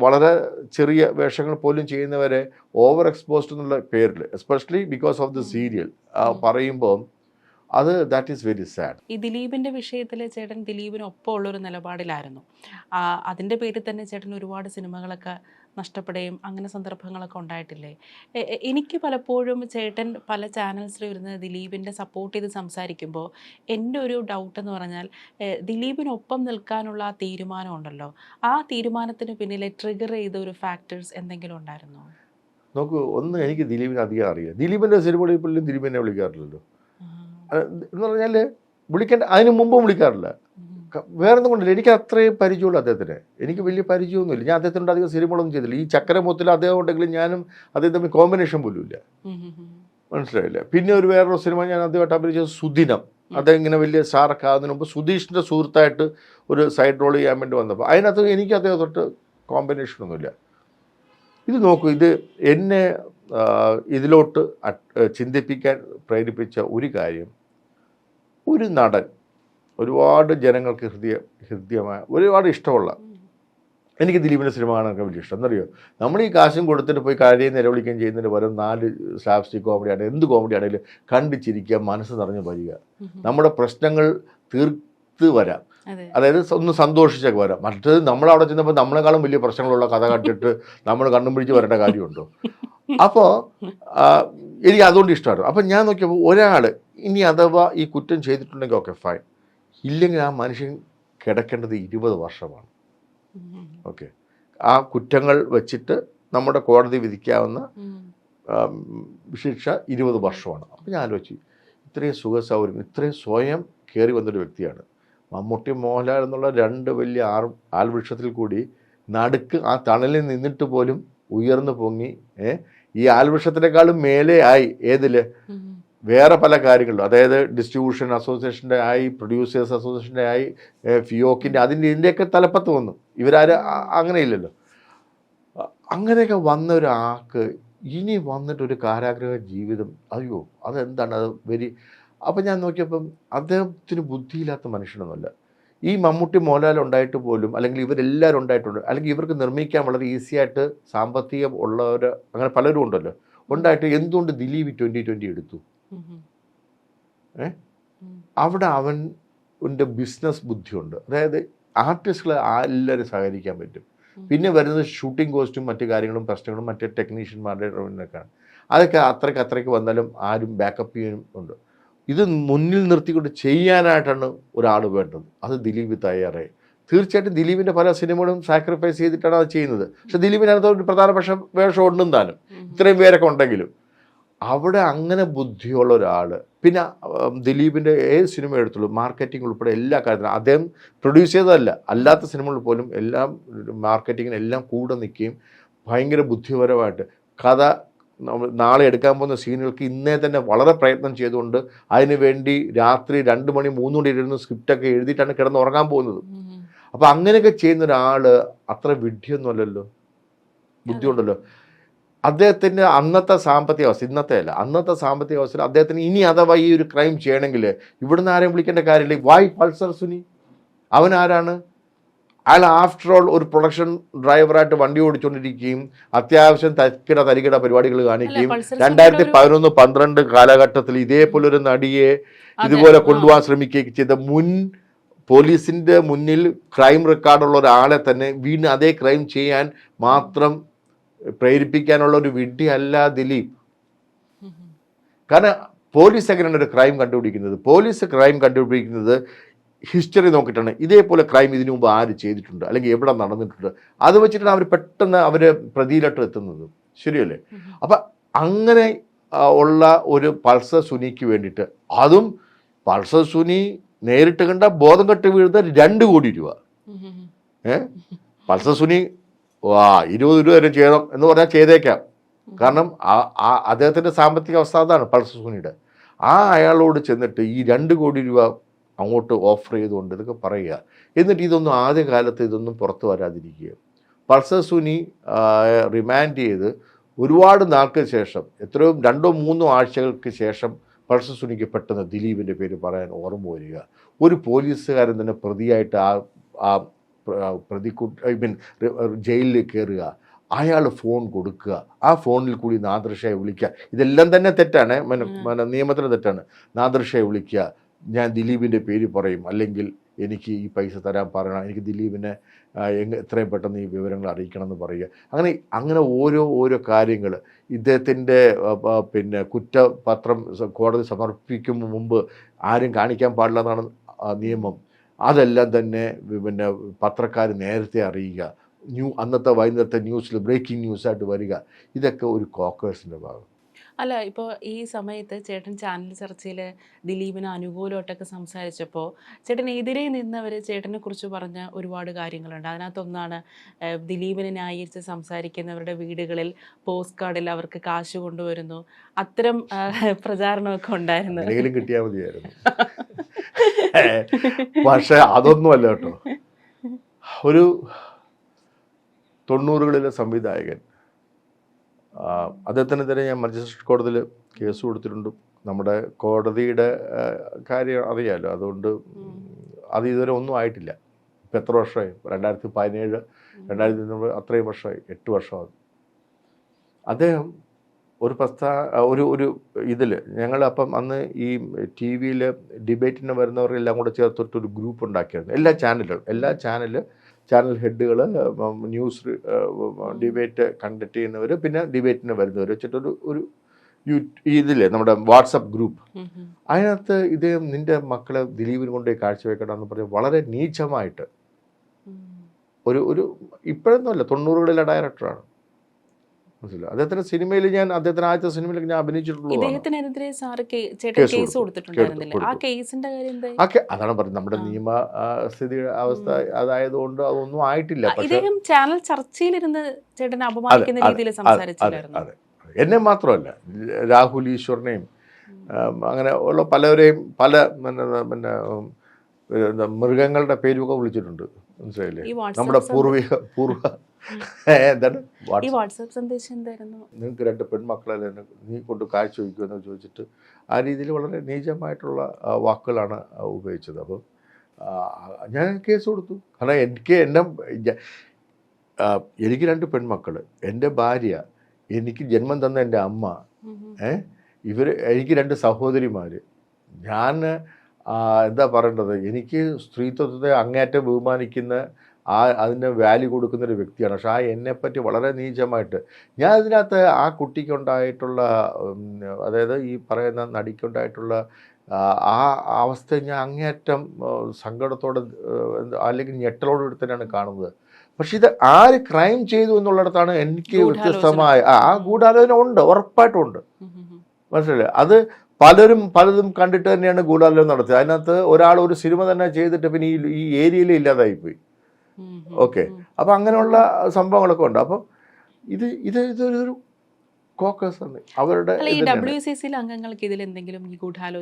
വളരെ ചെറിയ വേഷങ്ങൾ പോലും ചെയ്യുന്നവരെ ഓവർ എക്സ്പോസ്ഡ് എന്നുള്ള പേരിൽ, especially because of the serial പറയുമ്പോൾ ദാറ്റ് ഈസ് വെരി സാഡ്. ഈ ദിലീപിൻ്റെ വിഷയത്തിൽ ചേട്ടൻ ദിലീപിനൊപ്പം ഉള്ളൊരു നിലപാടിലായിരുന്നു. അതിൻ്റെ പേരിൽ തന്നെ ചേട്ടൻ ഒരുപാട് സിനിമകളൊക്കെ നഷ്ടപ്പെടുകയും അങ്ങനെ സന്ദർഭങ്ങളൊക്കെ ഉണ്ടായിട്ടില്ലേ? എനിക്ക് പലപ്പോഴും ചേട്ടൻ പല ചാനൽസിൽ വരുന്ന ദിലീപിൻ്റെ സപ്പോർട്ട് ചെയ്ത് സംസാരിക്കുമ്പോൾ എൻ്റെ ഒരു ഡൗട്ട് എന്ന് പറഞ്ഞാൽ, ദിലീപിനൊപ്പം നിൽക്കാനുള്ള ആ തീരുമാനം ഉണ്ടല്ലോ, ആ തീരുമാനത്തിന് പിന്നിലെ ട്രിഗർ ചെയ്ത ഒരു ഫാക്ടേഴ്സ് എന്തെങ്കിലും ഉണ്ടായിരുന്നോ? നോക്കൂ, എനിക്ക് ദിലീപിനെ അധികം അറിയില്ല. ദിലീപിൻ്റെ സിനിമകളിൽ പോലും ദിലീപിനെ വിളിക്കാറില്ലല്ലോ. എന്ന് പറഞ്ഞാൽ അതിന് മുമ്പും വിളിക്കാറില്ല. വേറൊന്നും കൊണ്ടില്ല, എനിക്ക് അത്രയും പരിചയമുള്ളൂ അദ്ദേഹത്തിന്. എനിക്ക് വലിയ പരിചയമൊന്നുമില്ല. ഞാൻ അദ്ദേഹത്തിനോട് അധികം സിനിമകളൊന്നും ചെയ്തില്ല. ഈ ചക്കരമൊത്തിൽ അദ്ദേഹം ഉണ്ടെങ്കിലും ഞാനും അദ്ദേഹം തമ്മിൽ കോമ്പിനേഷൻ പോലും ഇല്ല. മനസ്സിലായില്ല. പിന്നെ വേറൊരു സിനിമ ഞാൻ അദ്ദേഹമായിട്ട് അഭിനയിച്ചത് സുദിനം. അദ്ദേഹം ഇങ്ങനെ വലിയ സ്റ്റാറൊക്കെ ആകുന്നതിന് മുമ്പ് സുധീഷിൻ്റെ സുഹൃത്തായിട്ട് ഒരു സൈഡ് റോൾ ചെയ്യാൻ വേണ്ടി വന്നപ്പോൾ അതിനകത്ത് എനിക്ക് അദ്ദേഹം തൊട്ട് കോമ്പിനേഷനൊന്നുമില്ല. ഇത് നോക്കൂ, ഇത് എന്നെ ഇതിലോട്ട് ചിന്തിപ്പിക്കാൻ പ്രേരിപ്പിച്ച ഒരു കാര്യം, ഒരു നടൻ ഒരുപാട് ജനങ്ങൾക്ക് ഹൃദ്യമായ ഒരുപാട് ഇഷ്ടമുള്ള, എനിക്ക് ദിലീപിൻ്റെ സിനിമ കാണാനൊക്കെ വലിയ ഇഷ്ടം. എന്നറിയോ, നമ്മൾ ഈ കാശും കൊടുത്തിട്ട് പോയി കരയും നിലവിളിക്കുകയും ചെയ്യുന്നതിന് പകരം 4 സ്ലാപ്സ്റ്റിക് കോമഡിയാണ്, എന്ത് കോമഡി ആണെങ്കിലും കണ്ടു ചിരിക്കുക, മനസ്സ് നിറഞ്ഞ് വരിക, നമ്മുടെ പ്രശ്നങ്ങൾ തീർത്ത് വരാം, അതായത് ഒന്ന് സന്തോഷിച്ചൊക്കെ വരാം. മറ്റത് നമ്മളവിടെ ചെന്നപ്പോൾ നമ്മളെക്കാളും വലിയ പ്രശ്നങ്ങളുള്ള കഥ കണ്ടിട്ട് നമ്മൾ കണ്ണും പിടിച്ച് വരേണ്ട കാര്യമുണ്ടോ? അപ്പോൾ എനിക്ക് അതുകൊണ്ട് ഇഷ്ടമാണ്. അപ്പം ഞാൻ നോക്കിയപ്പോൾ ഒരാൾ ഇനി അഥവാ ഈ കുറ്റം ചെയ്തിട്ടുണ്ടെങ്കിൽ ഓക്കെ ഫൈൻ, ഇല്ലെങ്കിൽ ആ മനുഷ്യൻ കിടക്കേണ്ടത് 20 വർഷമാണ്. ഓക്കെ, ആ കുറ്റങ്ങൾ വെച്ചിട്ട് നമ്മുടെ കോടതി വിധിക്കാവുന്ന ശിക്ഷ 20 വർഷമാണ്. അപ്പോൾ ഞാൻ ആലോചിച്ചു, ഇത്രയും സുഖസൗകര്യം, ഇത്രയും സ്വയം കയറി വന്നൊരു വ്യക്തിയാണ് മമ്മൂട്ടി, മോഹൻലാൽ എന്നുള്ള 2 വലിയ ആൽവൃക്ഷത്തിൽ കൂടി നടുക്ക് ആ തണലിൽ നിന്നിട്ട് പോലും ഉയർന്നു പൊങ്ങി ഈ ആൽവൃക്ഷത്തിനേക്കാളും മേലെ ആയി ഏതില് വേറെ പല കാര്യങ്ങളിലും, അതായത് ഡിസ്ട്രിബ്യൂഷൻ അസോസിയേഷൻ്റെ ആയി, പ്രൊഡ്യൂസേഴ്സ് അസോസിയേഷൻ്റെ ആയി, ഫിയോക്കിൻ്റെ ഇതിൻ്റെയൊക്കെ തലപ്പത്ത് വന്നു. ഇവരാരും അങ്ങനെയില്ലല്ലോ. അങ്ങനെയൊക്കെ വന്ന ഒരാൾക്ക് ഇനി വന്നിട്ടൊരു കാരാഗ്രഹ ജീവിതം, അയ്യോ അതെന്താണ് അത് അപ്പം ഞാൻ നോക്കിയപ്പം അദ്ദേഹത്തിന് ബുദ്ധിയില്ലാത്ത മനുഷ്യനൊന്നുമല്ല. ഈ മമ്മൂട്ടി മോഹൻലാൽ ഉണ്ടായിട്ട് പോലും, അല്ലെങ്കിൽ ഇവരെല്ലാവരും ഉണ്ടായിട്ടുണ്ട്, അല്ലെങ്കിൽ ഇവർക്ക് നിർമ്മിക്കാൻ വളരെ ഈസി ആയിട്ട് സാമ്പത്തികം ഉള്ളവർ അങ്ങനെ പലരും ഉണ്ടല്ലോ, ഉണ്ടായിട്ട് എന്തുകൊണ്ട് ദിലീപ് 2020 എടുത്തു? അവിടെ അവൻ്റെ ബിസിനസ് ബുദ്ധിയുണ്ട്. അതായത് ആർട്ടിസ്റ്റുകളെ എല്ലാവരും സഹകരിക്കാൻ പറ്റും. പിന്നെ വരുന്നത് ഷൂട്ടിംഗ് കോസ്റ്റും മറ്റു കാര്യങ്ങളും പ്രശ്നങ്ങളും മറ്റേ ടെക്നീഷ്യന്മാരുടെ ഒക്കെയാണ്. അതൊക്കെ അത്രയ്ക്ക് വന്നാലും ആരും ബാക്കപ്പ് ചെയ്യാനും ഉണ്ട്. ഇത് മുന്നിൽ നിർത്തിക്കൊണ്ട് ചെയ്യാനായിട്ടാണ് ഒരാൾ വേണ്ടത്. അത് ദിലീപ് തയ്യാറായി. തീർച്ചയായിട്ടും ദിലീപിൻ്റെ പല സിനിമകളും സാക്രിഫൈസ് ചെയ്തിട്ടാണ് അത് ചെയ്യുന്നത്. പക്ഷെ ദിലീപിനകത്ത് ഒരു പ്രധാന വേഷം ഉണ്ടും താനും, ഇത്രയും പേരൊക്കെ ഉണ്ടെങ്കിലും. അവിടെ അങ്ങനെ ബുദ്ധിയുള്ള ഒരാൾ. പിന്നെ ദിലീപിൻ്റെ ഏത് സിനിമ എടുത്തുള്ളൂ മാർക്കറ്റിംഗ് ഉൾപ്പെടെ എല്ലാ കാര്യത്തിലും അദ്ദേഹം പ്രൊഡ്യൂസ് ചെയ്തതല്ല, അല്ലാത്ത സിനിമകളിൽ പോലും എല്ലാം മാർക്കറ്റിങ്ങിന് എല്ലാം കൂടെ നിൽക്കുകയും ഭയങ്കര ബുദ്ധിപരമായിട്ട് കഥ നാളെ എടുക്കാൻ പോകുന്ന സീനുകൾക്ക് ഇന്നേ തന്നെ വളരെ പ്രയത്നം ചെയ്തുകൊണ്ട് അതിനു വേണ്ടി രാത്രി 2 മണി 3 മണി ഇരുന്ന് സ്ക്രിപ്റ്റൊക്കെ എഴുതിയിട്ടാണ് കിടന്ന് ഉറങ്ങാൻ പോകുന്നത്. അപ്പോൾ അങ്ങനെയൊക്കെ ചെയ്യുന്ന ഒരാൾ അത്ര വിഡ്ഢിയൊന്നുമല്ലല്ലോ, ബുദ്ധിയുണ്ടല്ലോ. അദ്ദേഹത്തിൻ്റെ അന്നത്തെ സാമ്പത്തിക അവസ്ഥ, ഇന്നത്തെ അല്ല, അന്നത്തെ സാമ്പത്തിക അവസ്ഥയിൽ അദ്ദേഹത്തിന് ഇനി അഥവാ ഈ ഒരു ക്രൈം ചെയ്യണമെങ്കിൽ ഇവിടുന്ന് ആരെയും വിളിക്കേണ്ട കാര്യമില്ല. Why Pulsar Suni? അവൻ ആരാണ്? അയാൾ ആഫ്റ്റർ ഓൾ ഒരു പ്രൊഡക്ഷൻ ഡ്രൈവറായിട്ട് വണ്ടി ഓടിച്ചുകൊണ്ടിരിക്കുകയും അത്യാവശ്യം തരികിട പരിപാടികൾ കാണിക്കുകയും 2011-12 കാലഘട്ടത്തിൽ ഇതേപോലെ ഒരു നടിയെ ഇതുപോലെ കൊണ്ടുപോകാൻ ശ്രമിക്കുകയും ചെയ്ത പോലീസിൻ്റെ മുന്നിൽ ക്രൈം റെക്കോർഡുള്ള ഒരാളെ തന്നെ വീണ്ടും അതേ ക്രൈം ചെയ്യാൻ മാത്രം പ്രേരിപ്പിക്കാനുള്ള ഒരു വിഡ്ഢി അല്ല ദിലീപ്. കാരണം പോലീസ് എങ്ങനെയാണ് ഒരു ക്രൈം കണ്ടുപിടിക്കുന്നത്? പോലീസ് ക്രൈം കണ്ടുപിടിക്കുന്നത് ഹിസ്റ്ററി നോക്കിയിട്ടാണ്. ഇതേപോലെ ക്രൈം ഇതിനു മുമ്പ് ആര് ചെയ്തിട്ടുണ്ട്, അല്ലെങ്കിൽ എവിടെ നടന്നിട്ടുണ്ട്, അത് വെച്ചിട്ടാണ് അവർ പെട്ടെന്ന് അവർ പ്രതിയിലോട്ട് എത്തുന്നത്. ശരിയല്ലേ? അപ്പം അങ്ങനെ ഉള്ള ഒരു പൾസർ സുനിക്ക് വേണ്ടിയിട്ട്, അതും പൾസർ സുനി നേരിട്ട് കണ്ട ബോധം കെട്ട് വീഴുന്ന 2 കോടി രൂപ. പൾസർ സുനി 20 രൂപ വരെ ചെയ്യണം എന്ന് പറഞ്ഞാൽ ചെയ്തേക്കാം. കാരണം അദ്ദേഹത്തിൻ്റെ സാമ്പത്തിക അവസ്ഥ അതാണ് പൾസർ സുനിയുടെ. അയാളോട് ചെന്നിട്ട് ഈ 2 കോടി രൂപ അങ്ങോട്ട് ഓഫർ ചെയ്തുകൊണ്ട് ഇതൊക്കെ പറയുക. എന്നിട്ട് ഇതൊന്നും ആദ്യകാലത്ത് ഇതൊന്നും പുറത്തു വരാതിരിക്കുക. പൾസർ സുനി റിമാൻഡ് ചെയ്ത് ഒരുപാട് നാൾക്ക് ശേഷം, എത്രയോ 2-3 ആഴ്ചകൾക്ക് ശേഷം പൾസർ സുനിക്ക് പെട്ടെന്ന് ദിലീപിൻ്റെ പേര് പറയാൻ ഓർമ്മ വരിക. ഒരു പോലീസുകാരൻ തന്നെ പ്രതിയായിട്ട് ജയിലിൽ കയറുക, അയാൾ ഫോൺ കൊടുക്കുക, ആ ഫോണിൽ കൂടി നാദൃഷയെ വിളിക്കുക. ഇതെല്ലാം തന്നെ തെറ്റാണ്, നിയമത്തിന് തെറ്റാണ്. നാദൃഷയെ വിളിക്കുക, ഞാൻ ദിലീപിൻ്റെ പേര് പറയും, അല്ലെങ്കിൽ എനിക്ക് ഈ പൈസ തരാൻ പറയണം, എനിക്ക് ദിലീപിനെ എത്രയും പെട്ടെന്ന് ഈ വിവരങ്ങൾ അറിയിക്കണം എന്ന് പറയുക. അങ്ങനെ ഓരോ കാര്യങ്ങൾ ഇദ്ദേഹത്തിൻ്റെ കുറ്റപത്രം കോടതി സമർപ്പിക്കും മുമ്പ് ആരും കാണിക്കാൻ പാടില്ല എന്നാണ് നിയമം. അതെല്ലാം തന്നെ പത്രക്കാർ നേരത്തെ അറിയുക, അന്നത്തെ വൈകുന്നേരത്തെ ന്യൂസിൽ ബ്രേക്കിംഗ് ന്യൂസായിട്ട് വരിക. ഇതൊക്കെ ഒരു കോക്കേഴ്സിൻ്റെ ഭാഗം. അല്ല, ഇപ്പോൾ ഈ സമയത്ത് ചേട്ടൻ ചാനൽ ചർച്ചയിൽ ദിലീപിന് അനുകൂലമായിട്ടൊക്കെ സംസാരിച്ചപ്പോൾ ചേട്ടനെതിരെ നിന്നവർ ചേട്ടനെ കുറിച്ച് പറഞ്ഞ ഒരുപാട് കാര്യങ്ങളുണ്ട്. അതിനകത്തൊന്നാണ് ദിലീപിനെ ന്യായീകരിച്ച് സംസാരിക്കുന്നവരുടെ വീടുകളിൽ പോസ്റ്റ് കാർഡിൽ അവർക്ക് കാശ് കൊണ്ടുവരുന്നു, അത്തരം പ്രചാരണമൊക്കെ ഉണ്ടായിരുന്നു. എന്തെങ്കിലും കിട്ടിയാൽ മതിയായിരുന്നു. പക്ഷേ അതൊന്നുമല്ല കേട്ടോ. ഒരു 90കളിലെ സംവിധായകൻ, അദ്ദേഹത്തിനെതിരെ ഞാൻ മജിസ്ട്രേറ്റ് കോടതിയിൽ കേസ് കൊടുത്തിട്ടുണ്ട്. നമ്മുടെ കോടതിയുടെ കാര്യം അറിയാമല്ലോ, അതുകൊണ്ട് അത് ഇതുവരെ ഒന്നും ആയിട്ടില്ല. ഇപ്പം എത്ര വർഷമായി? 2017, 2019, അത്രയും വർഷമായി, 8 വർഷമായി. അദ്ദേഹം ഒരു ഇതിൽ ഞങ്ങൾ അപ്പം അന്ന് ഈ TV-യിൽ ഡിബേറ്റിന് വരുന്നവരെല്ലാം കൂടെ ചേർത്തിട്ടൊരു ഗ്രൂപ്പ് ഉണ്ടാക്കിയായിരുന്നു. എല്ലാ ചാനൽ ഹെഡുകൾ, ന്യൂസ് ഡിബേറ്റ് കണ്ടക്ട് ചെയ്യുന്നവർ, പിന്നെ ഡിബേറ്റിന് വരുന്നവർ വെച്ചിട്ടൊരു ഇതില്ലേ നമ്മുടെ വാട്സപ്പ് ഗ്രൂപ്പ്. അതിനകത്ത് ഇദ്ദേഹം നിൻ്റെ മക്കളെ ദിലീപിന് കൊണ്ട് കാഴ്ചവെക്കണം എന്ന് പറഞ്ഞ് വളരെ നീചമായിട്ട് ഒരു ഇപ്പോഴൊന്നുമല്ല, 90കളിലെ ഡയറക്ടറാണ്, മനസ്സിലായി. അദ്ദേഹത്തിൻ്റെ സിനിമയിൽ അദ്ദേഹത്തിന് ആദ്യത്തെ സിനിമയിലൊക്കെ ഞാൻ അഭിനയിച്ചിട്ടുള്ളതാണ്. ഇദ്ദേഹത്തിനെതിരെ സാറ് ചേട്ടൻ കേസ് കേസ് കൊടുത്തിട്ടുണ്ടായിരുന്നില്ലേ? ആ കൊടുത്തു. കേസിന്റെ കാര്യം എന്തായി? അതാണ് പറയുന്നത്, നമ്മുടെ നിയമ സ്ഥിതി അവസ്ഥ അതായതുകൊണ്ട് അതൊന്നും ആയിട്ടില്ല. പക്ഷേ ഇദ്ദേഹം ചാനൽ ചർച്ചയിലിരുന്ന് ചേട്ടനെ അപമാനിക്കുന്ന രീതിയിൽ സംസാരിച്ചില്ലായിരുന്നു. അതെ, എന്നെ മാത്രമല്ല രാഹുൽ ഈശ്വറിനെയും അങ്ങനെ ഉള്ള പലവരെയും പല പിന്നെ മൃഗങ്ങളുടെ പേരുമൊക്കെ വിളിച്ചിട്ടുണ്ട്. മനസ്സിലായില്ലേ? നമ്മുടെ പൂർവ എന്താണ് ഈ വാട്സാപ്പ് സന്ദേശം എന്തായിരുന്നു? നിങ്ങൾക്ക് 2 പെൺമക്കളെ നീ കൊണ്ട് കാഴ്ച വയ്ക്കുമെന്ന് ചോദിച്ചിട്ട് ആ രീതിയിൽ വളരെ നീചമായിട്ടുള്ള വാക്കുകളാണ് ഉപയോഗിച്ചത്. അപ്പം ഞാൻ കേസ് കൊടുത്തു. കാരണം എനിക്ക് 2 പെൺമക്കൾ, എൻ്റെ ഭാര്യ, എനിക്ക് ജന്മം തന്ന എൻ്റെ അമ്മ, എനിക്ക് 2 സഹോദരിമാർ. ഞാൻ എന്താ പറയേണ്ടത്, എനിക്ക് സ്ത്രീത്വത്തെ അങ്ങേയറ്റം ബഹുമാനിക്കുന്ന അതിന് വാല്യൂ കൊടുക്കുന്നൊരു വ്യക്തിയാണ്. പക്ഷേ എന്നെപ്പറ്റി വളരെ നീചമായിട്ട് ഞാൻ അതിനകത്ത് ആ കുട്ടിക്കുണ്ടായിട്ടുള്ള അതായത് ഈ പറയുന്ന നടിക്കുണ്ടായിട്ടുള്ള ആ അവസ്ഥ ഞാൻ അങ്ങേയറ്റം സങ്കടത്തോടെ അല്ലെങ്കിൽ ഞെട്ടലോടെ തന്നെയാണ് കാണുന്നത്. പക്ഷെ ഇത് ആര് ക്രൈം ചെയ്തു എന്നുള്ളിടത്താണ് എനിക്ക് വ്യത്യസ്തമായ ആ ഗൂഢാലോചന ഉണ്ട്, ഉറപ്പായിട്ടും ഉണ്ട്. മനസ്സിലായില്ലേ? അത് പലതും കണ്ടിട്ട് തന്നെയാണ് ഗൂഢാലോചന നടത്തിയത്. അതിനകത്ത് ഒരാൾ ഒരു സിനിമ തന്നെ ചെയ്തിട്ട് പിന്നെ ഈ ഏരിയയിൽ ഇല്ലാതായിപ്പോയി. ഓക്കെ, അപ്പം അങ്ങനെയുള്ള സംഭവങ്ങളൊക്കെ ഉണ്ട്. അപ്പം ഇതൊരു കോക്കസ് ആണ് അവരുടെ. അംഗങ്ങൾക്ക് ഇതിൽ എന്തെങ്കിലും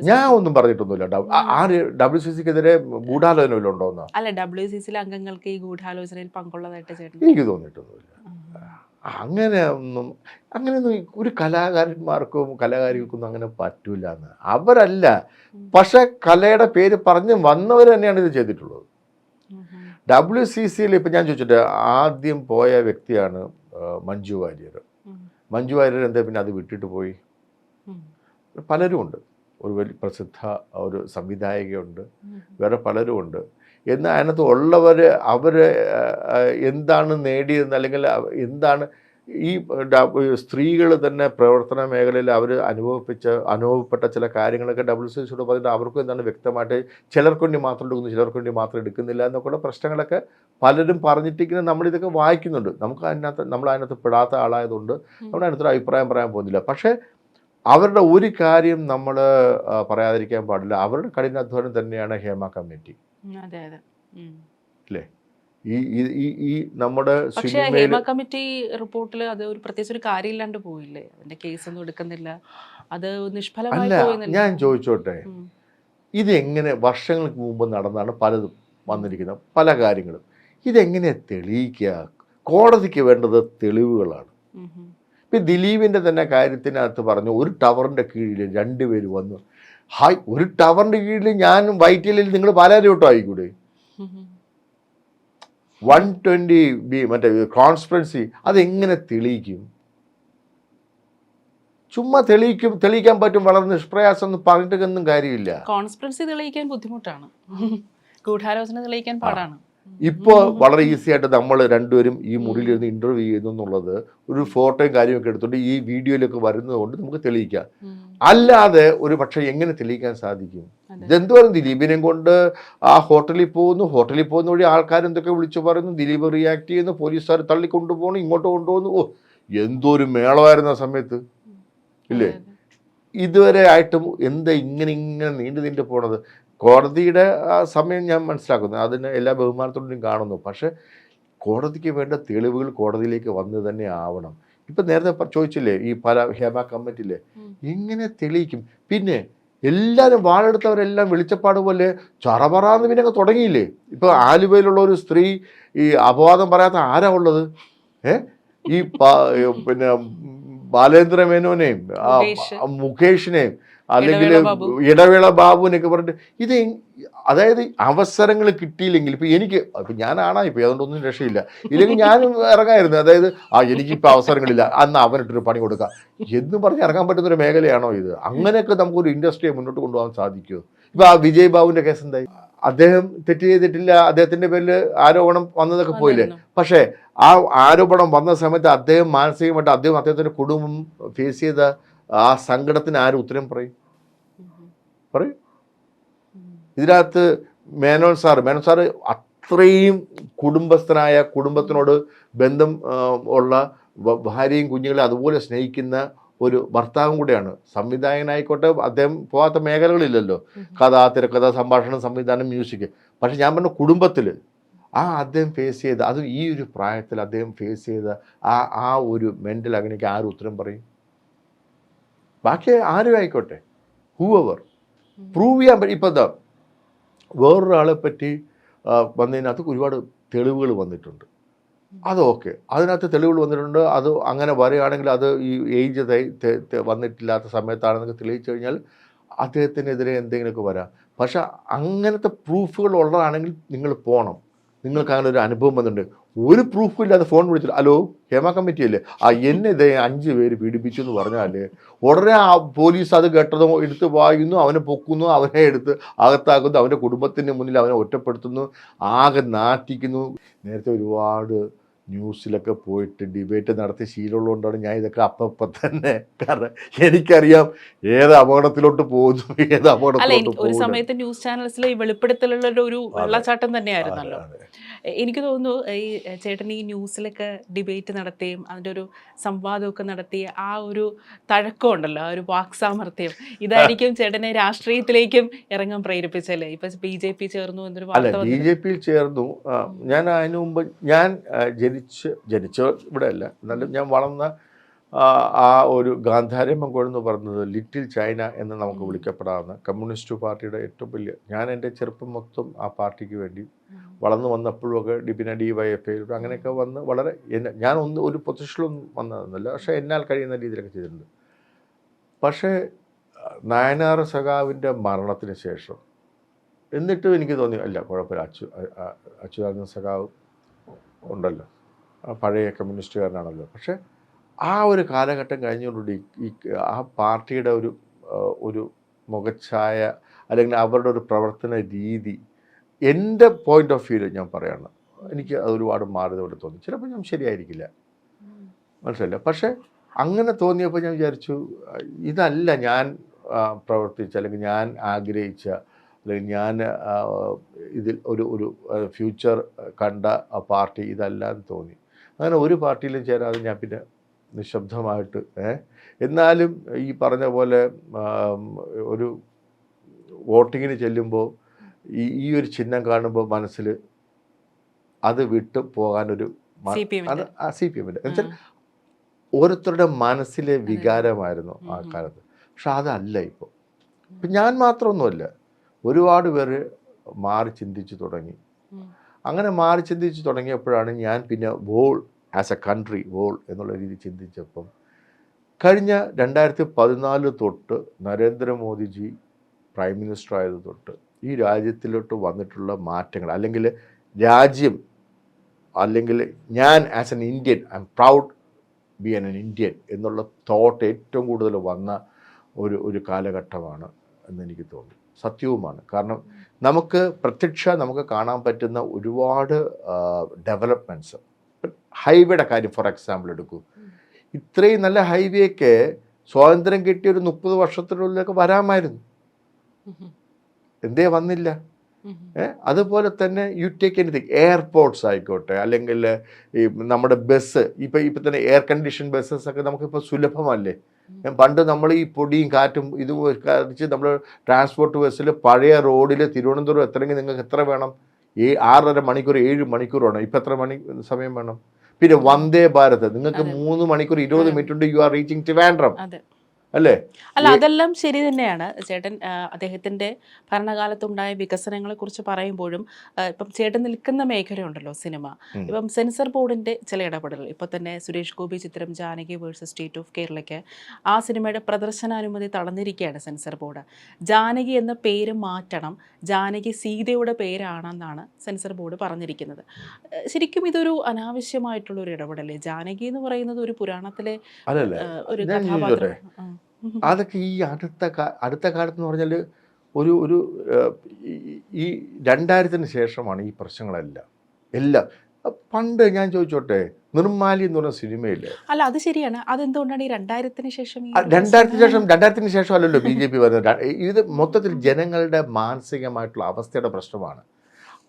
ഞാൻ ഒന്നും പറഞ്ഞിട്ടൊന്നുമില്ല. ആര് WCCക്കെതിരെ ഗൂഢാലോചന ഉണ്ടോന്നോ? അല്ല, WCC അംഗങ്ങൾക്ക് ഈ ഗൂഢാലോചനയിൽ പങ്കുള്ളതായിട്ട് എനിക്ക് തോന്നിയിട്ടൊന്നുമില്ല. അങ്ങനെയൊന്നും ഒരു കലാകാരന്മാർക്കും കലാകാരികൾക്കൊന്നും അങ്ങനെ പറ്റൂല എന്ന് അവരല്ല. പക്ഷെ കലയുടെ പേര് പറഞ്ഞ് വന്നവർ തന്നെയാണ് ഇത് ചെയ്തിട്ടുള്ളത്. WCCയിൽ ഇപ്പം ഞാൻ ചോദിച്ചിട്ട് ആദ്യം പോയ വ്യക്തിയാണ് മഞ്ജു വാര്യർ. മഞ്ജു വാര്യർ എന്താ പിന്നെ അത് വിട്ടിട്ട് പോയി? പലരും ഉണ്ട്. ഒരു വലിയ പ്രസിദ്ധ ഒരു സംവിധായകയുണ്ട്, വേറെ പലരും ഉണ്ട്. എന്നാൽ അതിനകത്ത് ഉള്ളവർ അവർ എന്താണ് നേടിയതെന്ന് അല്ലെങ്കിൽ എന്താണ് ഈ സ്ത്രീകൾ തന്നെ പ്രവർത്തന മേഖലയിൽ അവർ അനുഭവപ്പെട്ട ചില കാര്യങ്ങളൊക്കെ WCCയോട് പറഞ്ഞിട്ട് അവർക്കും എന്താണ് വ്യക്തമായിട്ട് ചിലർക്ക് വേണ്ടി മാത്രം എടുക്കുന്നു, ചിലർക്ക് വേണ്ടി മാത്രം എടുക്കുന്നില്ല എന്നൊക്കെയുള്ള പ്രശ്നങ്ങളൊക്കെ പലരും പറഞ്ഞിട്ടിരിക്കുന്നത് നമ്മളിതൊക്കെ വായിക്കുന്നുണ്ട്. നമ്മൾ അതിനകത്ത് പെടാത്ത ആളായതുകൊണ്ട് നമ്മൾ അതിനകത്തൊരു അഭിപ്രായം പറയാൻ പോകുന്നില്ല. പക്ഷേ അവരുടെ ഒരു കാര്യം നമ്മൾ പറയാതിരിക്കാൻ പാടില്ല, അവരുടെ കഠിനാധ്വാനം തന്നെയാണ് ഹേമ കമ്മിറ്റി. അല്ലേ? ഈ നമ്മുടെ ഹേമ കമ്മിറ്റി റിപ്പോർട്ടിൽ അത് ഒരു പ്രത്യേകിച്ച് ഒരു കാര്യമില്ലാണ്ട് പോയില്ലേ? അതിന്റെ കേസൊന്നും എടുക്കുന്നില്ല, അത് നിഷ്ഫലമായി പോയി. ഞാൻ ചോദിച്ചോട്ടെ, ഇതെങ്ങനെ വർഷങ്ങൾക്ക് മുമ്പ് നടന്നാണ് പലതും വന്നിരിക്കുന്നത്, പല കാര്യങ്ങളും. ഇതെങ്ങനെ തെളിയിക്കുക? കോടതിക്ക് വേണ്ടത് തെളിവുകളാണ്. ഇപ്പം ദിലീപിൻ്റെ തന്നെ കാര്യത്തിനകത്ത് പറഞ്ഞു, ഒരു ടവറിൻ്റെ കീഴിൽ 2 പേര് വന്നു. ഒരു ടവറിൻ്റെ കീഴിൽ ഞാനും വൈറ്റിലിൽ നിങ്ങൾ പാലാരിവട്ടം ആയിക്കൂടെ? 120B കോൺസ്പിറൻസി അതെങ്ങനെ തെളിയിക്കും? ചുമ്മാ തെളിയിക്കാൻ പറ്റും, വളരെ നിഷ്പ്രയാസം എന്ന് പറഞ്ഞിട്ടൊന്നും കാര്യമില്ല. കോൺസ്പിറൻസി തെളിയിക്കാൻ ബുദ്ധിമുട്ടാണ്, ഗൂഢാലോചന തെളിയിക്കാൻ പാടാണ്. ഇപ്പോൾ വളരെ ഈസി ആയിട്ട് നമ്മൾ രണ്ടുപേരും ഈ മുറിയിലിരുന്ന് ഇന്റർവ്യൂ ചെയ്യുന്നു എന്നുള്ളത് ഒരു ഫോട്ടോയും കാര്യമൊക്കെ എടുത്തുകൊണ്ട് ഈ വീഡിയോയിലൊക്കെ വരുന്നത് കൊണ്ട് നമുക്ക് തെളിയിക്കാം. അല്ലാതെ ഒരു പക്ഷേ എങ്ങനെ തെളിയിക്കാൻ സാധിക്കും? ഇതെന്തുവാലും ദിലീപിനെയും കൊണ്ട് ആ ഹോട്ടലിൽ പോകുന്ന വഴി ആൾക്കാർ എന്തൊക്കെ വിളിച്ചു പറയുന്നു, ദിലീപ് റിയാക്ട് ചെയ്യുന്നു, പോലീസുകാർ തള്ളിക്കൊണ്ടുപോകണം, ഇങ്ങോട്ട് കൊണ്ടുപോകുന്നു. ഓ, എന്തോരു മേളമായിരുന്നു ആ സമയത്ത്, ഇല്ലേ? ഇതുവരെ ആയിട്ടും എന്താ ഇങ്ങനെ നീണ്ടു പോണത്? കോടതിയുടെ സമയം ഞാൻ മനസ്സിലാക്കുന്നു, അതിന് എല്ലാ ബഹുമാനത്തോടും കാണുന്നു. പക്ഷേ കോടതിക്ക് വേണ്ട തെളിവുകൾ കോടതിയിലേക്ക് വന്ന് തന്നെ ആവണം. ഇപ്പം നേരത്തെ ചോദിച്ചില്ലേ, ഈ പല ഹേമ കമ്മിറ്റിയിലെ എങ്ങനെ തെളിയിക്കും? പിന്നെ എല്ലാവരും വാളെടുത്തവരെല്ലാം വെളിച്ചപ്പാട് പോലെ ചറപറാന്ന് പിന്നെ അങ്ങ് തുടങ്ങിയില്ലേ? ഇപ്പോൾ ആലുവയിലുള്ള ഒരു സ്ത്രീ ഈ അപവാദം പറയാത്ത ആരാ ഉള്ളത്? ഈ പിന്നെ ബാലേന്ദ്ര മേനോനെയും മുകേഷിനെയും അല്ലെങ്കിൽ ഇടവേള ബാബുവിനൊക്കെ പറഞ്ഞിട്ട് ഇത് അതായത് അവസരങ്ങൾ കിട്ടിയില്ലെങ്കിൽ ഇപ്പം ഞാനാണ് ഇപ്പോൾ അതുകൊണ്ടൊന്നും രക്ഷയില്ല, ഇല്ലെങ്കിൽ ഞാനും ഇറങ്ങായിരുന്നു. അതായത് എനിക്കിപ്പോൾ അവസരങ്ങളില്ല, അന്ന് അവനിട്ടൊരു പണി കൊടുക്കാം എന്ന് പറഞ്ഞ് ഇറങ്ങാൻ പറ്റുന്നൊരു മേഖലയാണോ ഇത്? അങ്ങനെയൊക്കെ നമുക്കൊരു ഇൻഡസ്ട്രിയെ മുന്നോട്ട് കൊണ്ടുപോകാൻ സാധിക്കുമോ? ഇപ്പോൾ ആ വിജയ് ബാബുവിൻ്റെ കേസ് എന്തായി? അദ്ദേഹം തെറ്റ് ചെയ്തിട്ടില്ല, അദ്ദേഹത്തിൻ്റെ പേരിൽ ആരോപണം വന്നതൊക്കെ പോയില്ലേ? പക്ഷേ ആ ആരോപണം വന്ന സമയത്ത് അദ്ദേഹം മാനസികമായിട്ട് അദ്ദേഹത്തിൻ്റെ കുടുംബം ഫേസ് ചെയ്ത ആ സങ്കടത്തിന് ആരും ഉത്തരം പറയും? ഇതിനകത്ത് മേനോൻ സാറ് അത്രയും കുടുംബസ്ഥനായ, കുടുംബത്തിനോട് ബന്ധം ഉള്ള ഭാര്യയും കുഞ്ഞുങ്ങളെ അതുപോലെ സ്നേഹിക്കുന്ന ഒരു ഭർത്താവും കൂടെയാണ്. സംവിധായകനായിക്കോട്ടെ, അദ്ദേഹം പോകാത്ത മേഖലകളില്ലല്ലോ, കഥ, തിരക്കഥ, സംഭാഷണം, സംവിധാനം, മ്യൂസിക്. പക്ഷെ ഞാൻ പറഞ്ഞ കുടുംബത്തിൽ അദ്ദേഹം ഫേസ് ചെയ്ത, അതും ഈ ഒരു പ്രായത്തിൽ അദ്ദേഹം ഫേസ് ചെയ്ത ആ ഒരു മെൻ്റൽ അഗ്നിക്ക് ആരും ഉത്തരം പറയും? ബാക്കി ആരും ആയിക്കോട്ടെ, ഹൂവർ പ്രൂവ് ചെയ്യാൻ പറ്റും. ഇപ്പം എന്താ വേറൊരാളെ പറ്റി വന്നതിനകത്ത് ഒരുപാട് തെളിവുകൾ വന്നിട്ടുണ്ട്. അത് ഓക്കെ, അതിനകത്ത് തെളിവുകൾ വന്നിട്ടുണ്ട്. അത് അങ്ങനെ വരികയാണെങ്കിൽ അത് ഈ ഏജ് വന്നിട്ടില്ലാത്ത സമയത്താണെന്നൊക്കെ തെളിയിച്ചു കഴിഞ്ഞാൽ അദ്ദേഹത്തിനെതിരെ എന്തെങ്കിലുമൊക്കെ വരാം. പക്ഷെ അങ്ങനത്തെ പ്രൂഫുകൾ ഉള്ളതാണെങ്കിൽ നിങ്ങൾ പോകണം. നിങ്ങൾക്ക് അങ്ങനെ ഒരു അനുഭവം വന്നിട്ടുണ്ട്, ഒരു പ്രൂഫും ഇല്ലാതെ ഫോൺ വിളിച്ചിട്ട് ഹലോ ഹേമ കമ്മിറ്റി അല്ലേ, എന്നെ ഇതേ 5 പേര് പീഡിപ്പിച്ചു എന്ന് പറഞ്ഞാൽ ഉടനെ ആ പോലീസ് അത് കേട്ടതോ എടുത്ത് വായിക്കുന്നു, അവനെ പൊക്കുന്നു, അവനെ എടുത്ത് അകത്താക്കുന്നു, അവൻ്റെ കുടുംബത്തിന് മുന്നിൽ അവനെ ഒറ്റപ്പെടുത്തുന്നു, ആകെ നാറ്റിക്കുന്നു. നേരത്തെ ഒരുപാട് ന്യൂസിലൊക്കെ പോയിട്ട് ഡിബേറ്റ് നടത്തി ശീലമുള്ളതുകൊണ്ടാണ് ഞാൻ ഇതൊക്കെ അപ്പം തന്നെ, കാരണം എനിക്കറിയാം ഏത് അപകടത്തിലോട്ട് പോകുന്നു, ഏത് അപകടത്തിലോട്ട് ഒരു സമയത്ത് ന്യൂസ് ചാനൽസിൽ ഈ വെളിപ്പെടുത്തലുള്ള ഒരു വെള്ളച്ചാട്ടം തന്നെയായിരുന്നല്ലോ. എനിക്ക് തോന്നുന്നു ഈ ചേട്ടൻ ഈ ന്യൂസിലൊക്കെ ഡിബേറ്റ് നടത്തുകയും അതിൻ്റെ ഒരു സംവാദമൊക്കെ നടത്തിയ ആ ഒരു തഴക്കം ഉണ്ടല്ലോ, ആ ഒരു വാക്സാമർത്ഥ്യം, ഇതായിരിക്കും ചേട്ടനെ രാഷ്ട്രീയത്തിലേക്കും ഇറങ്ങാൻ പ്രേരിപ്പിച്ചല്ലേ? ഇപ്പൊ BJP ചേർന്നു എന്നൊരു വാർത്ത. BJP ചേർന്നു. ഞാൻ അതിനു മുമ്പ് ഞാൻ ജനിച്ച ഇവിടെ അല്ല, എന്നാലും ഞാൻ വളർന്ന ആ ഒരു ഗാന്ധാരമംഗോൾ എന്ന് പറയുന്നത് ലിറ്റിൽ ചൈന എന്ന് നമുക്ക് വിളിക്കപ്പെടാവുന്ന കമ്മ്യൂണിസ്റ്റ് പാർട്ടിയുടെ ഏറ്റവും വലിയ, ഞാൻ എൻ്റെ ചെറുപ്പം മൊത്തം ആ പാർട്ടിക്ക് വേണ്ടി വളർന്നു വന്നപ്പോഴൊക്കെ പിന്നെ DYFI അങ്ങനെയൊക്കെ വന്ന് വളരെ ഞാൻ ഒരു പൊസിഷനിലൊന്നും വന്നതെന്നല്ല, പക്ഷേ എന്നാൽ കഴിയുന്ന രീതിയിലൊക്കെ ചെയ്തിട്ടുണ്ട്. പക്ഷേ നായനാർ സഖാവിൻ്റെ മരണത്തിന് ശേഷം എന്നിട്ടും എനിക്ക് തോന്നി അല്ല കുഴപ്പമില്ല, അച്യുതാനന്ദൻ സഖാവ് ഉണ്ടല്ലോ, പഴയ കമ്മ്യൂണിസ്റ്റുകാരനാണല്ലോ. പക്ഷേ ആ ഒരു കാലഘട്ടം കഴിഞ്ഞുകൊണ്ടുകൂടി ആ പാർട്ടിയുടെ ഒരു മുഖച്ഛായ അല്ലെങ്കിൽ അവരുടെ ഒരു പ്രവർത്തന രീതി എൻ്റെ പോയിന്റ് ഓഫ് വ്യൂവിൽ ഞാൻ പറയാണ്, എനിക്ക് അത് ഒരുപാട് മാറിയതോടെ തോന്നി. ചിലപ്പോൾ ഞാൻ ശരിയായിരിക്കില്ല, മനസ്സിലായില്ല. പക്ഷേ അങ്ങനെ തോന്നിയപ്പോൾ ഞാൻ വിചാരിച്ചു ഇതല്ല ഞാൻ പ്രവർത്തിച്ച അല്ലെങ്കിൽ ഞാൻ ആഗ്രഹിച്ച അല്ലെങ്കിൽ ഞാൻ ഇതിൽ ഒരു ഫ്യൂച്ചർ കണ്ട പാർട്ടി ഇതല്ല എന്ന് തോന്നി. അങ്ങനെ ഒരു പാർട്ടിയിലും ചേരാതെ ഞാൻ പിന്നെ നിശബ്ദമായിട്ട് എന്നാലും ഈ പറഞ്ഞ പോലെ ഒരു വോട്ടിങ്ങിന് ചെല്ലുമ്പോൾ ഈ ഒരു ചിഹ്നം കാണുമ്പോൾ മനസ്സിൽ അത് വിട്ടു പോകാനൊരു അത് CPM എന്നുവെച്ചാൽ ഓരോരുത്തരുടെ മനസ്സിലെ വികാരമായിരുന്നു ആ കാലത്ത്. പക്ഷെ അതല്ല ഇപ്പോൾ. ഇപ്പം ഞാൻ മാത്രമൊന്നുമല്ല, ഒരുപാട് പേര് മാറി ചിന്തിച്ചു തുടങ്ങി. അങ്ങനെ മാറി ചിന്തിച്ച് തുടങ്ങിയപ്പോഴാണ് ഞാൻ പിന്നെ whole as a country whole എന്നുള്ള രീതി ചിന്തിച്ചപ്പം കഴിഞ്ഞ 2014 തൊട്ട് നരേന്ദ്രമോദിജി പ്രൈം മിനിസ്റ്റർ ആയത് തൊട്ട് ഈ രാജ്യത്തിലോട്ട് വന്നിട്ടുള്ള മാറ്റങ്ങൾ, അല്ലെങ്കിൽ രാജ്യം, അല്ലെങ്കിൽ ഞാൻ as an Indian I am proud B an Indian എന്നുള്ള തോട്ട് ഏറ്റവും കൂടുതൽ വന്ന ഒരു കാലഘട്ടമാണ് എന്നെനിക്ക് തോന്നി. സത്യവുമാണ്. കാരണം നമുക്ക് കാണാൻ പറ്റുന്ന ഒരുപാട് ഡെവലപ്മെൻറ്റ്സ്. ഹൈവേയുടെ കാര്യം ഫോർ എക്സാമ്പിൾ എടുക്കൂ. ഇത്രയും നല്ല ഹൈവേക്ക് സ്വാതന്ത്ര്യം കിട്ടിയ ഒരു 30 വർഷത്തിനുള്ളിലൊക്കെ വരാമായിരുന്നു, എന്തേ വന്നില്ല? അതുപോലെ തന്നെ യു ടേക്ക് എനിത്തിങ്, എയർപോർട്ട്സ് ആയിക്കോട്ടെ, അല്ലെങ്കിൽ ഈ നമ്മുടെ ബസ്, ഇപ്പം തന്നെ എയർ കണ്ടീഷൻ ബസ്സൊക്കെ നമുക്കിപ്പോൾ സുലഭമല്ലേ. പണ്ട് നമ്മൾ ഈ പൊടിയും കാറ്റും ഇതും കരിച്ച് നമ്മൾ ട്രാൻസ്പോർട്ട് ബസ്സിൽ പഴയ റോഡിൽ തിരുവനന്തപുരം എത്തണമെങ്കിൽ നിങ്ങൾക്ക് എത്ര വേണം? 6.5 മണിക്കൂർ 7 മണിക്കൂർ വേണം. ഇപ്പം എത്ര സമയം വേണം? പിന്നെ വന്ദേ ഭാരത് നിങ്ങൾക്ക് 3 മണിക്കൂർ 20 മിനിറ്റ് ഉണ്ട്, യു ആർ റീച്ചിങ് ട്രിവാൻഡ്രം അല്ലേ? അല്ല, അതെല്ലാം ശരി തന്നെയാണ് ചേട്ടൻ. അദ്ദേഹത്തിൻ്റെ ഭരണകാലത്തുണ്ടായ വികസനങ്ങളെ കുറിച്ച് പറയുമ്പോഴും ഇപ്പം ചേട്ടൻ നിൽക്കുന്ന മേഖലയുണ്ടല്ലോ സിനിമ, ഇപ്പം സെൻസർ ബോർഡിൻ്റെ ചില ഇടപെടൽ, ഇപ്പോൾ തന്നെ സുരേഷ് ഗോപി ചിത്രം ജാനകി വേഴ്സസ് സ്റ്റേറ്റ് ഓഫ് കേരളയ്ക്ക് ആ സിനിമയുടെ പ്രദർശനാനുമതി തടഞ്ഞിരിക്കുകയാണ് സെൻസർ ബോർഡ്. ജാനകി എന്ന പേര് മാറ്റണം, ജാനകി സീതയുടെ പേരാണെന്നാണ് സെൻസർ ബോർഡ് പറഞ്ഞിരിക്കുന്നത്. ശരിക്കും ഇതൊരു അനാവശ്യമായിട്ടുള്ള ഒരു ഇടപെടലേ? ജാനകി എന്ന് പറയുന്നത് ഒരു പുരാണത്തിലെ ഒരു കഥാപാത്രം. അതൊക്കെ ഈ അടുത്ത കാലത്ത് എന്ന് പറഞ്ഞാൽ ഒരു ഈ 2000-ന് ശേഷമാണ് ഈ പ്രശ്നങ്ങളെല്ലാം. പണ്ട് ഞാൻ ചോദിച്ചോട്ടെ, നിർമ്മാലി എന്ന് പറഞ്ഞ സിനിമയില്ലേ? അല്ല, അത് ശരിയാണ്. അതെന്തുകൊണ്ടാണ് ഈ 2000-ന് ശേഷം? 2000-ന് ശേഷം അല്ലല്ലോ BJP വരുന്നത്. ഇത് മൊത്തത്തിൽ ജനങ്ങളുടെ മാനസികമായിട്ടുള്ള അവസ്ഥയുടെ പ്രശ്നമാണ്.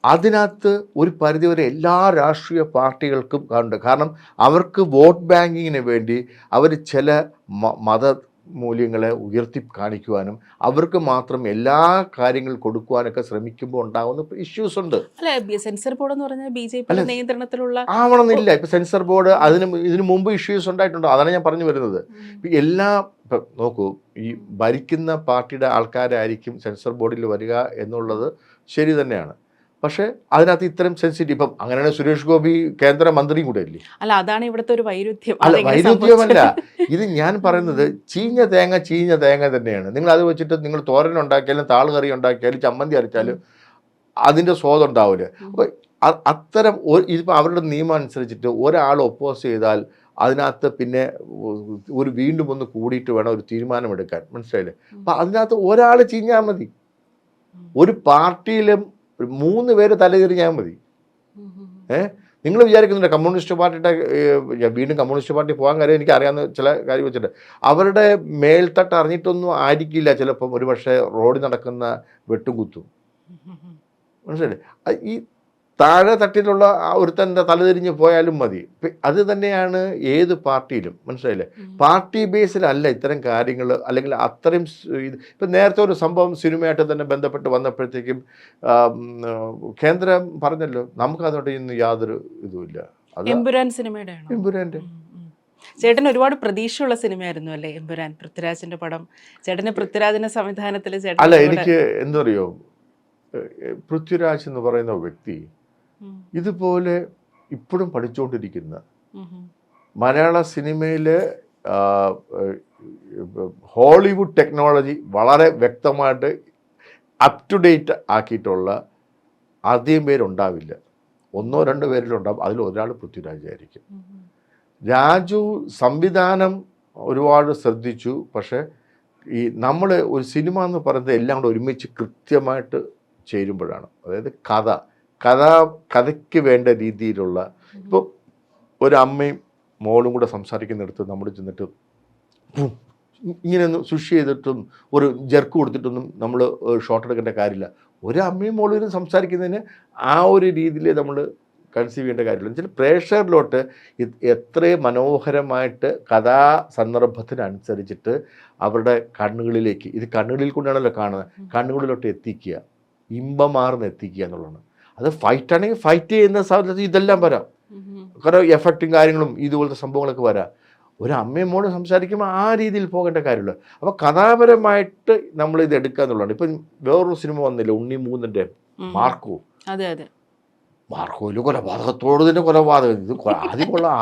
അതിനകത്ത് ഒരു പരിധിവരെ എല്ലാ രാഷ്ട്രീയ പാർട്ടികൾക്കും ഉണ്ട്. കാരണം അവർക്ക് വോട്ട് ബാങ്കിങ്ങിന് വേണ്ടി അവർ ചില മത മൂല്യങ്ങളെ ഉയർത്തി കാണിക്കുവാനും അവർക്ക് മാത്രം എല്ലാ കാര്യങ്ങൾ കൊടുക്കുവാനൊക്കെ ശ്രമിക്കുമ്പോൾ ഉണ്ടാകുന്ന ഇഷ്യൂസ് ഉണ്ട്. അല്ല, സെൻസർ ബോർഡ് എന്ന് പറഞ്ഞാൽ BJP നിയന്ത്രണത്തിലുള്ള ആവണമെന്നില്ല. ഇപ്പം സെൻസർ ബോർഡ് ഇതിനു മുമ്പ് ഇഷ്യൂസ് ഉണ്ടായിട്ടുണ്ട്. അതാണ് ഞാൻ പറഞ്ഞു വരുന്നത്. ഇപ്പം നോക്കൂ, ഈ ഭരിക്കുന്ന പാർട്ടിയുടെ ആൾക്കാരായിരിക്കും സെൻസർ ബോർഡിൽ വരിക എന്നുള്ളത് ശരി തന്നെയാണ്. പക്ഷേ അതിനകത്ത് ഇത്തരം സെൻസിറ്റീവ്, ഇപ്പം അങ്ങനെയാണ് സുരേഷ് ഗോപി കേന്ദ്രമന്ത്രിയും കൂടെ അല്ലേ. അല്ല, അതാണ് ഇവിടുത്തെ ഒരു വൈരുദ്ധ്യം. അല്ല, വൈരുദ്ധ്യമല്ല ഇത് ഞാൻ പറയുന്നത്. ചീഞ്ഞ തേങ്ങ തന്നെയാണ്. നിങ്ങൾ അത് വെച്ചിട്ട് നിങ്ങൾ തോരൻ ഉണ്ടാക്കിയാലും താളുകറി ഉണ്ടാക്കിയാലും ചമ്മന്തി അരച്ചാലും അതിൻ്റെ സ്വാദ് ഉണ്ടാവില്ല. അപ്പോൾ അത്തരം ഇതിപ്പോൾ അവരുടെ നിയമം അനുസരിച്ചിട്ട് ഒരാൾ ഒപ്പോസ് ചെയ്താൽ അതിനകത്ത് പിന്നെ വീണ്ടും ഒന്ന് കൂടിയിട്ട് വേണം ഒരു തീരുമാനമെടുക്കാൻ. മനസ്സിലായില്ലേ? അപ്പം അതിനകത്ത് ഒരാൾ ചീഞ്ഞാൽ മതി. ഒരു പാർട്ടിയിലും 3 പേര് തലതിരിഞ്ഞാൽ മതി. നിങ്ങൾ വിചാരിക്കുന്നുണ്ട് കമ്മ്യൂണിസ്റ്റ് പാർട്ടിയുടെ, വീണ്ടും കമ്മ്യൂണിസ്റ്റ് പാർട്ടി പോകാൻ കാര്യം എനിക്ക് അറിയാവുന്ന ചില കാര്യം വെച്ചിട്ട് അവരുടെ മേൽത്തട്ട് അറിഞ്ഞിട്ടൊന്നും ആയിരിക്കില്ല ചിലപ്പം ഒരു പക്ഷേ റോഡിൽ നടക്കുന്ന വെട്ടും കുത്തും. മനസ്സിലായില്ലേ? ഈ താഴെ തട്ടിലുള്ള ഒരുത്തൻ്റെ തലതിരിഞ്ഞ് പോയാലും മതി. അത് തന്നെയാണ് ഏത് പാർട്ടിയിലും. മനസ്സിലായില്ലേ? പാർട്ടി ബേസിലല്ല ഇത്തരം കാര്യങ്ങൾ, അല്ലെങ്കിൽ അത്രയും ഇപ്പം നേരത്തെ ഒരു സംഭവം സിനിമയായിട്ട് തന്നെ ബന്ധപ്പെട്ട് വന്നപ്പോഴത്തേക്കും കേന്ദ്രം പറഞ്ഞല്ലോ നമുക്ക് അതോടെ ഇന്ന് യാതൊരു ഇതുമില്ല. അത് എമ്പുരാൻ സിനിമയുടെ എമ്പുരാൻ്റെ ചേട്ടന് ഒരുപാട് പ്രതീക്ഷയുള്ള സിനിമയായിരുന്നു അല്ലേ എമ്പുരാൻ, പൃഥ്വിരാജിന്റെ പടം. ചേട്ടന് പൃഥ്വിരാജിന്റെ സംവിധാനത്തിൽ ചേട്ടൻ അല്ല, എനിക്ക് എന്തറിയോ, പൃഥ്വിരാജ് എന്ന് പറയുന്ന വ്യക്തി ഇതുപോലെ ഇപ്പോഴും പഠിച്ചുകൊണ്ടിരിക്കുന്ന മലയാള സിനിമയിൽ ഹോളിവുഡ് ടെക്നോളജി വളരെ വ്യക്തമായിട്ട് അപ് ടു ഡേറ്റ് ആക്കിയിട്ടുള്ള അധികം പേരുണ്ടാവില്ല. 1-2 പേരിലുണ്ടാവും. അതിൽ ഒരാൾ പൃഥ്വിരാജായിരിക്കും. രാജു സംവിധാനം ഒരുപാട് ശ്രദ്ധിച്ചു. പക്ഷേ ഈ നമ്മൾ ഒരു സിനിമ എന്ന് പറയുന്നത് എല്ലാം കൂടെ ഒരുമിച്ച് കൃത്യമായിട്ട് ചേരുമ്പോഴാണ്. അതായത് കഥയ്ക്ക് വേണ്ട രീതിയിലുള്ള, ഇപ്പോൾ ഒരു അമ്മയും മോളും കൂടെ സംസാരിക്കുന്നിടത്ത് നമ്മൾ ചെന്നിട്ട് ഇങ്ങനെയൊന്നും സുഷി ചെയ്തിട്ടും ഒരു ജെർക്ക് കൊടുത്തിട്ടൊന്നും നമ്മൾ ഷോട്ട് എടുക്കേണ്ട കാര്യമില്ല. ഒരു അമ്മയും മോളും സംസാരിക്കുന്നതിന് ആ ഒരു രീതിയിൽ നമ്മൾ കൺസീവ് ചെയ്യേണ്ട കാര്യമില്ല. എന്നുവെച്ചാൽ പ്രേക്ഷകരിലോട്ട് എത്രയും മനോഹരമായിട്ട് കഥാസന്ദർഭത്തിനനുസരിച്ചിട്ട് അവരുടെ കണ്ണുകളിലേക്ക്, ഇത് കണ്ണുകളിൽ കൊണ്ടാണല്ലോ കാണുന്നത്, കണ്ണുകളിലോട്ട് എത്തിക്കുക, ഇമ്പമാർന്ന് എത്തിക്കുക എന്നുള്ളതാണ്. അത് ഫൈറ്റ് ആണെങ്കിൽ ഫൈറ്റ് ചെയ്യുന്ന സാഹചര്യത്തിൽ ഇതെല്ലാം വരാം. കാരണം എഫക്റ്റും കാര്യങ്ങളും ഇതുപോലത്തെ സംഭവങ്ങളൊക്കെ വരാം. ഒരു അമ്മയും മോളും സംസാരിക്കുമ്പോൾ ആ രീതിയിൽ പോകേണ്ട കാര്യമുള്ളൂ. അപ്പോൾ കഥാപരമായിട്ട് നമ്മൾ ഇത് എടുക്കുക എന്നുള്ളതാണ്. ഇപ്പം വേറൊരു സിനിമ വന്നില്ല, ഉണ്ണി മൂന്നിൻ്റെ മാർക്കോ. മാർക്കോയിൽ കൊലപാതകത്തോട് തന്നെ കൊലപാതകം. ഇത് ആദ്യം കൊള്ളാം,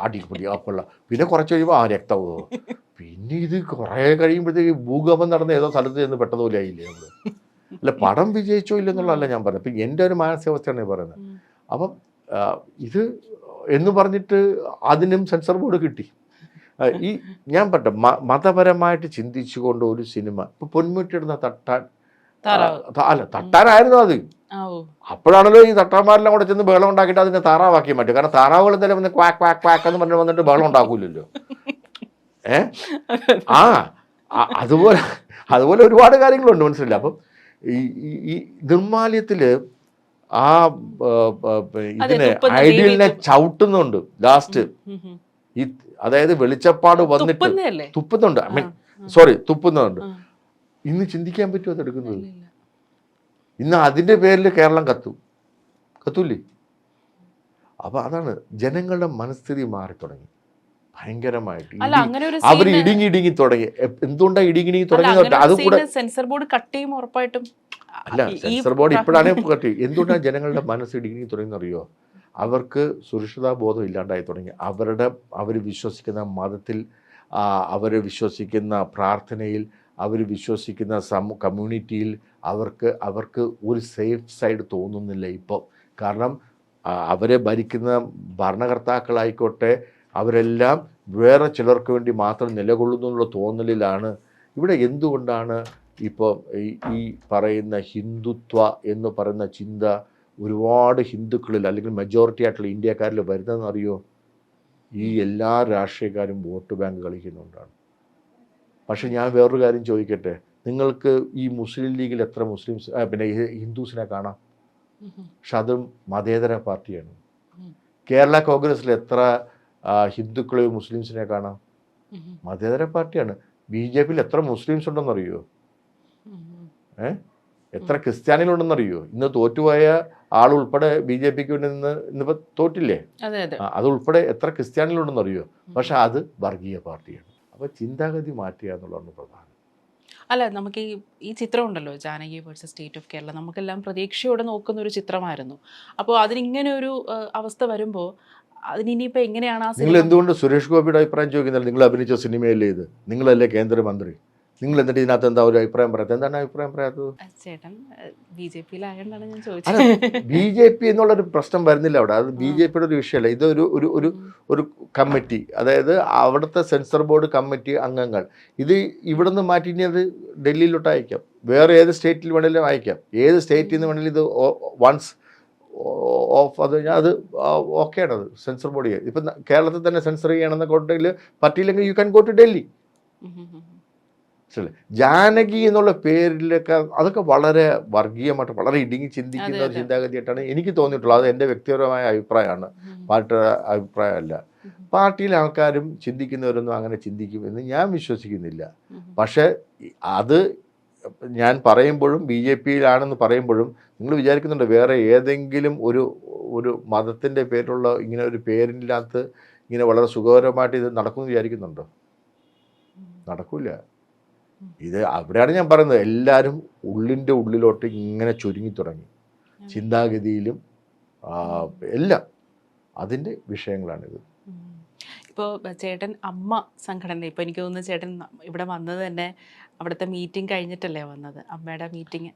അടിപൊളി, കൊള്ളാം. പിന്നെ കുറച്ച് കഴിയുമ്പോൾ രക്തമോ. പിന്നെ ഇത് കുറേ കഴിയുമ്പോഴത്തേക്ക് ഭൂകമ്പം നടന്ന ഏതോ സ്ഥലത്ത് ചെന്ന് പെട്ടതുപോലെ ആയില്ലേ നമ്മൾ. അല്ല, പടം വിജയിച്ചോ ഇല്ലെന്നുള്ളതല്ല ഞാൻ പറയുന്നത്. ഇപ്പം എൻ്റെ ഒരു മാനസികാവസ്ഥയാണ് പറയുന്നത്. അപ്പം ഇത് എന്ന് പറഞ്ഞിട്ട് അതിനും സെൻസർ ബോർഡ് കിട്ടി. ഈ ഞാൻ മതപരമായിട്ട് ചിന്തിച്ചുകൊണ്ട് ഒരു സിനിമ, ഇപ്പം പൊന്മുട്ടിയിടുന്ന തട്ടാനായിരുന്നു അത്. അപ്പോഴാണല്ലോ ഈ തട്ടാന്മാരെല്ലാം കൂടെ ചെന്ന് ബഹളം ഉണ്ടാക്കിയിട്ട് അതിനെ താറാവാക്കി മാറ്റും. കാരണം താറാവുകൾ എന്തായാലും വന്ന് ക്വാക്ക് ക്വാക്ക് ക്വാക്ക് എന്ന് പറഞ്ഞ് വന്നിട്ട് ബഹളം ഉണ്ടാക്കൂലല്ലോ. അതുപോലെ ഒരുപാട് കാര്യങ്ങളുണ്ട്. മനസ്സിലില്ല. അപ്പം ഈ നിർമാല്യത്തിൽ ആ ഇതിനെ ഐഡിയലിനെ ചവിട്ടുന്നുണ്ട് ലാസ്റ്റ്. ഈ അതായത് വെളിച്ചപ്പാട് വന്നിട്ട് തുപ്പുന്നുണ്ട്. തുപ്പുന്നുണ്ട്. ഇന്ന് ചിന്തിക്കാൻ പറ്റുമോ അതെടുക്കുന്നത്? ഇന്ന് അതിൻ്റെ പേരിൽ കേരളം കത്തൂല്ലേ? അപ്പോൾ അതാണ് ജനങ്ങളുടെ മനസ്ഥിതി മാറിത്തുടങ്ങി ഭയങ്കരമായിട്ട്. അവർ ഇടുങ്ങി തുടങ്ങി. എന്തുകൊണ്ടാണ് ഇടുങ്ങി തുടങ്ങി? അതുകൂടെ സെൻസർ ബോർഡ് കട്ട് ചെയ്യും ഉറപ്പായിട്ടും. അല്ല, സെൻസർ ബോർഡ് ഇപ്പോഴാണ് കട്ട് ചെയ്യും. എന്തുകൊണ്ടാണ് ജനങ്ങളുടെ മനസ്സ് ഇടുങ്ങി തുടങ്ങിയെന്നറിയോ? അവർക്ക് സുരക്ഷിതാ ബോധം ഇല്ലാണ്ടായി തുടങ്ങി. അവർ വിശ്വസിക്കുന്ന മതത്തിൽ, അവർ വിശ്വസിക്കുന്ന പ്രാർത്ഥനയിൽ, അവർ വിശ്വസിക്കുന്ന കമ്മ്യൂണിറ്റിയിൽ അവർക്ക് ഒരു സേഫ് സൈഡ് തോന്നുന്നില്ല ഇപ്പോൾ. കാരണം അവരെ ഭരിക്കുന്ന ഭരണകർത്താക്കളായിക്കോട്ടെ അവരെല്ലാം വേറെ ചിലർക്ക് വേണ്ടി മാത്രം നിലകൊള്ളുന്നു എന്നുള്ള തോന്നലിലാണ്. ഇവിടെ എന്തുകൊണ്ടാണ് ഇപ്പോൾ ഈ പറയുന്ന ഹിന്ദുത്വ എന്ന് പറയുന്ന ചിന്ത ഒരുപാട് ഹിന്ദുക്കളിൽ അല്ലെങ്കിൽ മെജോറിറ്റി ആയിട്ടുള്ള ഇന്ത്യക്കാരിൽ വരുന്നതെന്ന് അറിയോ? ഈ എല്ലാ രാഷ്ട്രീയക്കാരും വോട്ട് ബാങ്ക് കളിക്കുന്നുണ്ടാണ്. പക്ഷെ ഞാൻ വേറൊരു കാര്യം ചോദിക്കട്ടെ, നിങ്ങൾക്ക് ഈ മുസ്ലിം ലീഗിൽ എത്ര മുസ്ലിംസ് പിന്നെ ഹിന്ദുസിനെ കാണാം? പക്ഷെ അതും മതേതര പാർട്ടിയാണ്. കേരള കോൺഗ്രസ്സിൽ എത്ര ഹിന്ദുക്കളെയോ മുസ്ലിംസിനെ കാണാം? മതേതര പാർട്ടിയാണ്. BJPയിൽ എത്ര മുസ്ലിംസ് ഉണ്ടെന്നറിയോ? എത്ര ക്രിസ്ത്യാനികളുണ്ടെന്നറിയോ? ഇന്ന് തോറ്റുപോയ ആളുൾപ്പെടെ BJPക്ക് വേണ്ടി ഇന്നിപ്പോൾ തോറ്റില്ലേ? അതുൾപ്പെടെ എത്ര ക്രിസ്ത്യാനികളുണ്ടെന്നറിയോ? പക്ഷെ അത് വർഗീയ പാർട്ടിയാണ്. അപ്പോൾ ചിന്താഗതി മാറ്റുക എന്നുള്ളതാണ് പ്രധാനം. അല്ല, നമുക്ക് ഈ ചിത്രം ഉണ്ടല്ലോ, Janaki versus state of Kerala, നമുക്കെല്ലാം പ്രതീക്ഷയോടെ നോക്കുന്ന ഒരു ചിത്രമായിരുന്നു. അപ്പോൾ അതിനിങ്ങനെ ഒരു അവസ്ഥ വരുമ്പോൾ അതിനിപ്പോൾ എങ്ങനെയാണ് നിങ്ങൾ എന്തുകൊണ്ട് സുരേഷ് ഗോപിയുടെ അഭിപ്രായം ചോദിക്കുന്നില്ല? നിങ്ങൾ അഭിനയിച്ച സിനിമയല്ലേ ഇത്? നിങ്ങളല്ലേ കേന്ദ്രമന്ത്രി? നിങ്ങൾ എന്നിട്ട് ഇതിനകത്ത് എന്താ ഒരു അഭിപ്രായം പറയാത്തത്? എന്താണ് അഭിപ്രായം പറയാത്തത്? ചേട്ടൻ BJPയിലായതുകൊണ്ടാണ് ഞാൻ ചോദിച്ചത്. BJP എന്നുള്ളൊരു പ്രശ്നം വരുന്നില്ല അവിടെ. അത് BJPയുടെ ഒരു വിഷയമല്ല. ഇത് ഒരു കമ്മിറ്റി, അതായത് അവിടുത്തെ സെൻസർ ബോർഡ് കമ്മിറ്റി അംഗങ്ങൾ. ഇത് ഇവിടെ നിന്ന് മാറ്റി ഇനി അത് ഡൽഹിയിലോട്ട് അയക്കാം, വേറെ ഏത് സ്റ്റേറ്റിൽ വേണമെങ്കിലും അയക്കാം. ഏത് സ്റ്റേറ്റിൽ നിന്ന് വേണമെങ്കിലും ഇത് വൺസ് ഓഫ് അത് കഴിഞ്ഞാൽ അത് ഓക്കെയാണ്. അത് സെൻസർ ബോഡി ഇപ്പം കേരളത്തിൽ തന്നെ സെൻസർ ചെയ്യണമെന്നൊക്കെ ഉണ്ടെങ്കിൽ പറ്റിയില്ലെങ്കിൽ you can go to Delhi. Janaki എന്നുള്ള പേരിലൊക്കെ അതൊക്കെ വളരെ വർഗീയമായിട്ട് വളരെ ഇടുങ്ങി ചിന്തിക്കുന്ന ഒരു ചിന്താഗതിയായിട്ടാണ് എനിക്ക് തോന്നിയിട്ടുള്ളത്. അത് എൻ്റെ വ്യക്തിപരമായ അഭിപ്രായമാണ്, പാർട്ടിയുടെ അഭിപ്രായമല്ല. പാർട്ടിയിലെ ആൾക്കാരും ചിന്തിക്കുന്നവരൊന്നും അങ്ങനെ ചിന്തിക്കുമെന്ന് ഞാൻ വിശ്വസിക്കുന്നില്ല. പക്ഷേ അത് ഞാൻ പറയുമ്പോഴും BJPയിലാണെന്ന് പറയുമ്പോഴും നിങ്ങൾ വിചാരിക്കുന്നുണ്ട് വേറെ ഏതെങ്കിലും ഒരു മതത്തിൻ്റെ പേരിലുള്ള ഇങ്ങനെ ഒരു പേരിനകത്ത് ഇങ്ങനെ വളരെ സുഖകരമായിട്ട് ഇത് നടക്കുമെന്ന് വിചാരിക്കുന്നുണ്ടോ? നടക്കില്ല. ഇത് അവിടെയാണ് ഞാൻ പറയുന്നത്, എല്ലാവരും ഉള്ളിൻ്റെ ഉള്ളിലോട്ട് ഇങ്ങനെ ചുരുങ്ങി തുടങ്ങി, ചിന്താഗതിയിലും എല്ലാം അതിൻ്റെ വിഷയങ്ങളാണിത്. ഇപ്പോൾ ചേട്ടൻ അമ്മ സംഘടന, ഇപ്പോൾ എനിക്ക് തോന്നുന്നു ചേട്ടൻ ഇവിടെ വന്നത് തന്നെ അവിടുത്തെ മീറ്റിംഗ് കഴിഞ്ഞിട്ടല്ലേ വന്നത്? അമ്മയുടെ മീറ്റിംഗ്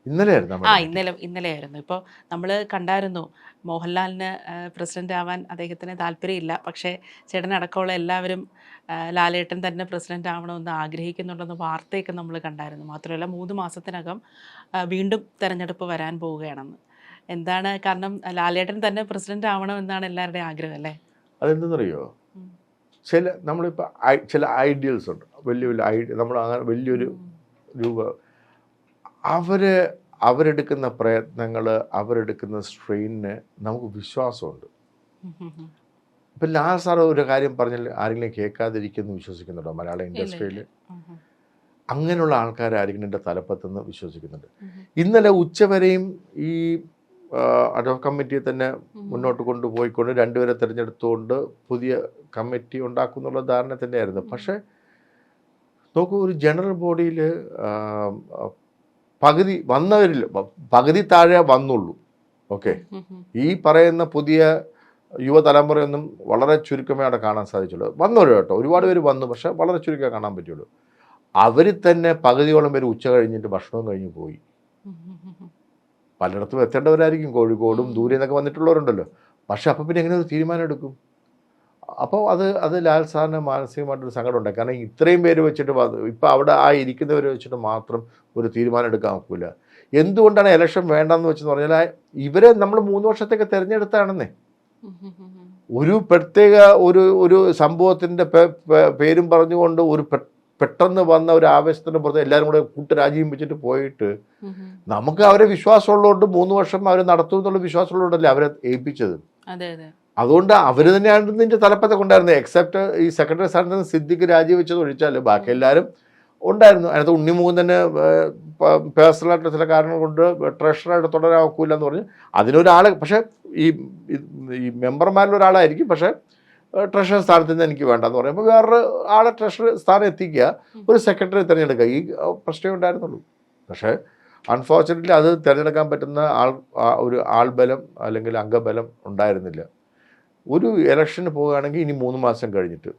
ഇന്നലെയായിരുന്നു. ഇപ്പോൾ നമ്മൾ കണ്ടായിരുന്നു മോഹൻലാലിന് പ്രസിഡന്റ് ആവാൻ അദ്ദേഹത്തിന് താല്പര്യമില്ല, പക്ഷേ ചേട്ടനടക്കമുള്ള എല്ലാവരും ലാലേട്ടൻ തന്നെ പ്രസിഡന്റ് ആവണമെന്ന് ആഗ്രഹിക്കുന്നുണ്ടെന്ന് വാർത്തയൊക്കെ നമ്മൾ കണ്ടായിരുന്നു. മാത്രമല്ല 3 മാസത്തിനകം വീണ്ടും തെരഞ്ഞെടുപ്പ് വരാൻ പോവുകയാണെന്ന്. എന്താണ് കാരണം? ലാലേട്ടൻ തന്നെ പ്രസിഡന്റ് ആവണമെന്നാണ് എല്ലാവരുടെയും ആഗ്രഹം അല്ലേ? അതെന്തെന്നറിയോ, നമ്മളിപ്പോൾ ചില ഐഡിയൽസ് ഉണ്ട്, നമ്മൾ അങ്ങനെ വലിയൊരു രൂപ അവരെടുക്കുന്ന പ്രയത്നങ്ങൾ, അവരെടുക്കുന്ന സ്ട്രെയിനിന് നമുക്ക് വിശ്വാസമുണ്ട്. ഇപ്പം ലാൽ സാർ ഒരു കാര്യം പറഞ്ഞാൽ ആരെങ്കിലും കേൾക്കാതിരിക്കുമെന്ന് വിശ്വസിക്കുന്നുണ്ടോ മലയാള ഇൻഡസ്ട്രിയിൽ? അങ്ങനെയുള്ള ആൾക്കാർ ആരെങ്കിലും എൻ്റെ തലപ്പത്തെന്ന് വിശ്വസിക്കുന്നുണ്ട്. ഇന്നലെ ഉച്ചവരെയും ഈ അഡോക് കമ്മിറ്റിയെ തന്നെ മുന്നോട്ട് കൊണ്ടുപോയിക്കൊണ്ട് 2 പേരെ തിരഞ്ഞെടുത്തുകൊണ്ട് പുതിയ കമ്മിറ്റി ഉണ്ടാക്കുന്നുള്ള ധാരണ തന്നെയായിരുന്നു. പക്ഷേ നോക്കൂ, ഒരു ജനറൽ ബോഡിയിൽ പകുതി വന്നവരിൽ പകുതി താഴെ വന്നുള്ളൂ. ഓക്കെ, ഈ പറയുന്ന പുതിയ യുവതലമുറയൊന്നും വളരെ ചുരുക്കമേ അവിടെ കാണാൻ സാധിച്ചുള്ളൂ. വന്നവരും കേട്ടോ, ഒരുപാട് പേര് വന്നു, പക്ഷേ വളരെ ചുരുക്കമേ കാണാൻ പറ്റുള്ളൂ. അവരിൽ തന്നെ പകുതിയോളം പേര് ഉച്ച കഴിഞ്ഞിട്ട് ഭക്ഷണവും കഴിഞ്ഞ് പോയി. പലയിടത്തും എത്തേണ്ടവരായിരിക്കും, കോഴിക്കോടും ദൂരെ നിന്നൊക്കെ വന്നിട്ടുള്ളവരുണ്ടല്ലോ. പക്ഷെ അപ്പം പിന്നെ എങ്ങനെ ഒരു തീരുമാനം എടുക്കും? അപ്പോൾ അത് ലാൽ സാറിന് മാനസികമായിട്ടൊരു സങ്കടം ഉണ്ടായി. കാരണം ഇത്രയും പേര് വെച്ചിട്ട് ഇപ്പോൾ അവിടെ ഇരിക്കുന്നവർ വെച്ചിട്ട് മാത്രം ഒരു തീരുമാനം എടുക്കാൻ നോക്കില്ല. എന്തുകൊണ്ടാണ് ഇലക്ഷൻ വേണ്ടെന്ന് വെച്ചെന്ന് പറഞ്ഞാൽ ഇവരെ നമ്മൾ 3 വർഷത്തേക്ക് തിരഞ്ഞെടുത്താണെന്നേ. ഒരു പ്രത്യേക ഒരു സംഭവത്തിൻ്റെ പേരും പറഞ്ഞുകൊണ്ട് പെട്ടെന്ന് വന്ന ഒരു ആവേശത്തിൻ്റെ പുറത്ത് എല്ലാവരും കൂടെ കൂട്ടരാജ്യം വെച്ചിട്ട് പോയിട്ട് നമുക്ക് അവരെ വിശ്വാസമുള്ളതുകൊണ്ട് 3 വർഷം അവർ നടത്തും എന്നുള്ള വിശ്വാസമുള്ളതുകൊണ്ടല്ലേ അവരെ ഏൽപ്പിച്ചത്. അതുകൊണ്ട് അവർ തന്നെയാണ് ഇതിൻ്റെ തലപ്പത്തൊക്കെ ഉണ്ടായിരുന്നത്. എക്സെപ്റ്റ് ഈ സെക്രട്ടറി സ്ഥാനത്ത് നിന്ന് സിദ്ദിഖ് രാജിവെച്ചത് ഒഴിച്ചാൽ ബാക്കി എല്ലാവരും ഉണ്ടായിരുന്നു. അതിനകത്ത് ഉണ്ണിമുഖൻ തന്നെ പേഴ്സണലായിട്ട് ചില കാരണങ്ങൾ കൊണ്ട് ട്രഷറായിട്ട് തുടരാൻ ഒക്കില്ല എന്ന് പറഞ്ഞ് അതിനൊരാൾ, പക്ഷേ ഈ മെമ്പർമാരിൽ ഒരാളായിരിക്കും, പക്ഷേ ട്രഷറർ സ്ഥാനത്ത് നിന്ന് എനിക്ക് വേണ്ടെന്ന് പറയുമ്പോൾ വേറൊരു ആളെ ട്രഷറർ സ്ഥാനം എത്തിക്കുക, ഒരു സെക്രട്ടറി തിരഞ്ഞെടുക്കുക, ഈ പ്രശ്നമേ ഉണ്ടായിരുന്നുള്ളൂ. പക്ഷേ അൺഫോർച്യുനേറ്റ്ലി അത് തിരഞ്ഞെടുക്കാൻ പറ്റുന്ന ഒരു ആൾബലം അല്ലെങ്കിൽ അംഗബലം ഉണ്ടായിരുന്നില്ല. ഒരു ഇലക്ഷന് പോവുകയാണെങ്കിൽ ഇനി 3 മാസം കഴിഞ്ഞിട്ട്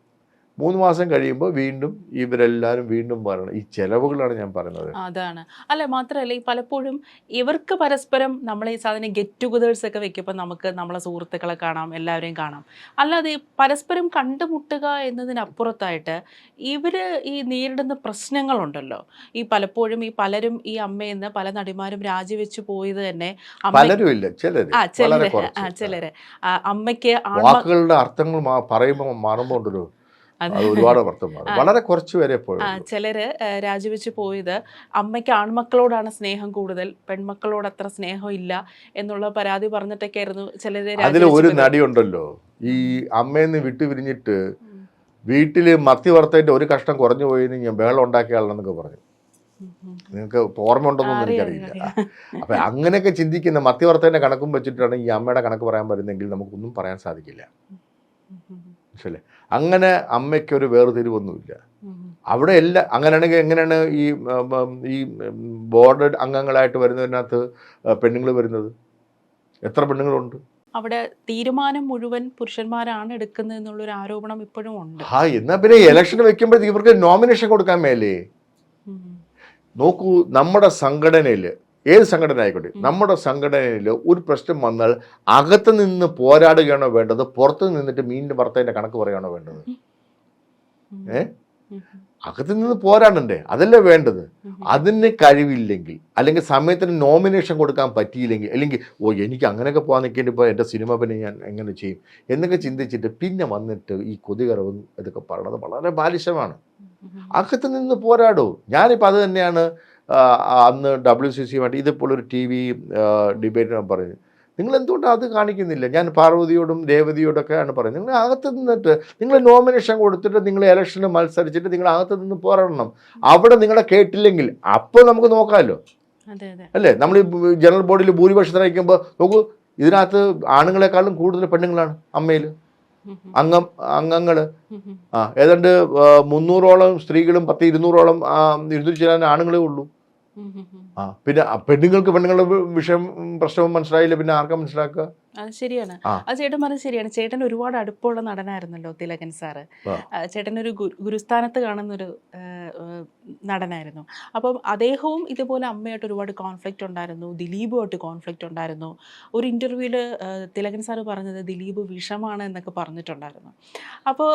3 മാസം കഴിയുമ്പോൾ വീണ്ടും ഇവരെല്ലാവരും വീണ്ടും പറയണം. ഈ ചെലവുകളാണ് ഞാൻ പറയുന്നത്. അതാണ്. അല്ല, മാത്രമല്ല ഈ പലപ്പോഴും ഇവർക്ക് പരസ്പരം നമ്മൾ ഈ സാധനം ഗെറ്റ് ടുഗദേഴ്സ് ഒക്കെ വെക്കുമ്പോൾ നമുക്ക് നമ്മളെ സുഹൃത്തുക്കളെ കാണാം, എല്ലാവരെയും കാണാം. അല്ലാതെ പരസ്പരം കണ്ടുമുട്ടുക എന്നതിനപ്പുറത്തായിട്ട് ഇവർ ഈ നേരിടുന്ന പ്രശ്നങ്ങളുണ്ടല്ലോ. ഈ പലപ്പോഴും ഈ പലരും ഈ അമ്മയെന്ന് പല നടിമാരും രാജിവെച്ച് പോയത് തന്നെ ചിലര് അമ്മയ്ക്ക് വാക്കുകളുടെ അർത്ഥങ്ങൾ പറയുമ്പോൾ മാറുമ്പോണ്ടല്ലോ, അതെ. അത് ഒരുപാട് ഭർത്തന്മാർ, വളരെ കുറച്ച് പേരെ പോയുള്ളൂ. ചിലര് രാജിവെച്ച് പോയത് അമ്മയ്ക്ക് ആൺമക്കളോടാണ് സ്നേഹം കൂടുതൽ, പെൺമക്കളോട് അത്ര സ്നേഹം ഇല്ല എന്നുള്ള പരാതി പറഞ്ഞിട്ടൊക്കെ ആയിരുന്നു ചിലര് അതിൽ ഒരു നടിയുണ്ടല്ലോ, ഈ അമ്മയെന്ന് വിട്ടുപിരിഞ്ഞിട്ട് വീട്ടില് മത്തി വറുത്തതിന്റെ ഒരു കഷ്ണം കുറഞ്ഞു പോയി ഞാൻ ബഹളം ഉണ്ടാക്കിയ ആളെന്നൊക്കെ പറഞ്ഞു. നിങ്ങൾക്ക് ഓർമ്മ ഉണ്ടോന്നൊന്നും എനിക്കറിയില്ല. അപ്പൊ അങ്ങനെയൊക്കെ ചിന്തിക്കുന്ന മത്തി വറുത്തതിന്റെ കണക്കും വെച്ചിട്ടാണ് ഈ അമ്മയുടെ കണക്ക് പറയാൻ പറ്റുന്നെങ്കിൽ നമുക്കൊന്നും പറയാൻ സാധിക്കില്ല. മനസ്സിലെ അങ്ങനെ അമ്മയ്ക്കൊരു വേർതിരിവൊന്നുമില്ല അവിടെ എല്ലാം. അങ്ങനെയാണെങ്കിൽ എങ്ങനെയാണ് ഈ ബോർഡ് അംഗങ്ങളായിട്ട് വരുന്നതിനകത്ത് പെണ്ണുങ്ങൾ വരുന്നത്? എത്ര പെണ്ണുങ്ങളുണ്ട് അവിടെ? തീരുമാനം മുഴുവൻ പുരുഷന്മാരാണ് എടുക്കുന്നത് എന്നുള്ളൊരു ആരോപണം ഇപ്പോഴും ഉണ്ട്. എന്നാ പിന്നെ ഇലക്ഷൻ വെക്കുമ്പോൾ ഇവർക്ക് നോമിനേഷൻ കൊടുക്കാൻ മേലേ? നോക്കൂ, നമ്മുടെ സംഘടനയിൽ, ഏത് സംഘടന ആയിക്കോട്ടെ, നമ്മുടെ സംഘടനയിൽ ഒരു പ്രശ്നം വന്നാൽ അകത്ത് നിന്ന് പോരാടുകയാണോ വേണ്ടത്, പുറത്ത് നിന്നിട്ട് മീനിന്റെ ഭർത്തതിന്റെ കണക്ക് പറയുകയാണോ വേണ്ടത്? അകത്ത് നിന്ന് പോരാടണ്ടേ? അതല്ലേ വേണ്ടത്. അതിന് കഴിവില്ലെങ്കിൽ, അല്ലെങ്കിൽ സമയത്തിന് നോമിനേഷൻ കൊടുക്കാൻ പറ്റിയില്ലെങ്കിൽ, അല്ലെങ്കിൽ എനിക്ക് അങ്ങനെയൊക്കെ പോകാൻ നിൽക്കേണ്ടി ഇപ്പോൾ എൻ്റെ സിനിമ പിന്നെ ഞാൻ എങ്ങനെ ചെയ്യും എന്നൊക്കെ ചിന്തിച്ചിട്ട് പിന്നെ വന്നിട്ട് ഈ കൊതികറവും ഇതൊക്കെ പറയണത് വളരെ ബാലിശമാണ്. അകത്ത് നിന്ന് പോരാടൂ. ഞാനിപ്പോൾ അത് തന്നെയാണ് അന്ന് WCC ഇതിപ്പോൾ ഒരു TV ഡിബേറ്റ് പറഞ്ഞു. നിങ്ങൾ എന്തുകൊണ്ടാണ് അത് കാണിക്കുന്നില്ല? ഞാൻ പാർവതിയോടും രേവതിയോടൊക്കെയാണ് പറയുന്നത്, നിങ്ങൾ അകത്ത് നിന്നിട്ട് നിങ്ങൾ നോമിനേഷൻ കൊടുത്തിട്ട് നിങ്ങൾ ഇലക്ഷന് മത്സരിച്ചിട്ട് നിങ്ങൾ അകത്ത് നിന്ന് പോരാടണം. അവിടെ നിങ്ങളെ കേട്ടില്ലെങ്കിൽ അപ്പോൾ നമുക്ക് നോക്കാമല്ലോ, അല്ലേ? നമ്മൾ ജനറൽ ബോഡിയിൽ ഭൂരിപക്ഷത്തിന് അയക്കുമ്പോൾ നോക്കൂ, ഇതിനകത്ത് ആണുങ്ങളെക്കാളും കൂടുതൽ പെണ്ണുങ്ങളാണ് അമ്മയിൽ അംഗങ്ങൾ. ഏതാണ്ട് 300ഓളം സ്ത്രീകളും 200ഓളം 200 ചില ആണുങ്ങളേ ഉള്ളൂ. പിന്നെ പെണ്ണുങ്ങൾക്ക് പെണ്ണുങ്ങളുടെ വിഷയം പ്രശ്നവും മനസ്സിലായില്ല, പിന്നെ ആർക്കാ മനസ്സിലാക്കുക? അത് ശരിയാണ്. അത് ചേട്ടൻ പറഞ്ഞത് ശരിയാണ്. ചേട്ടൻ ഒരുപാട് അടുപ്പമുള്ള നടനായിരുന്നല്ലോ തിലകൻ സാറ്. ചേട്ടൻ ഒരു ഗുരുസ്ഥാനത്ത് കാണുന്നൊരു നടനായിരുന്നു. അപ്പം അദ്ദേഹവും ഇതുപോലെ അമ്മയായിട്ട് ഒരുപാട് കോൺഫ്ലിക്റ്റ് ഉണ്ടായിരുന്നു, ദിലീപുമായിട്ട് കോൺഫ്ലിക്റ്റ് ഉണ്ടായിരുന്നു. ഒരു ഇൻ്റർവ്യൂവിൽ തിലകൻ സാറ് പറഞ്ഞത് ദിലീപ് വിഷമാണ് എന്നൊക്കെ പറഞ്ഞിട്ടുണ്ടായിരുന്നു. അപ്പോൾ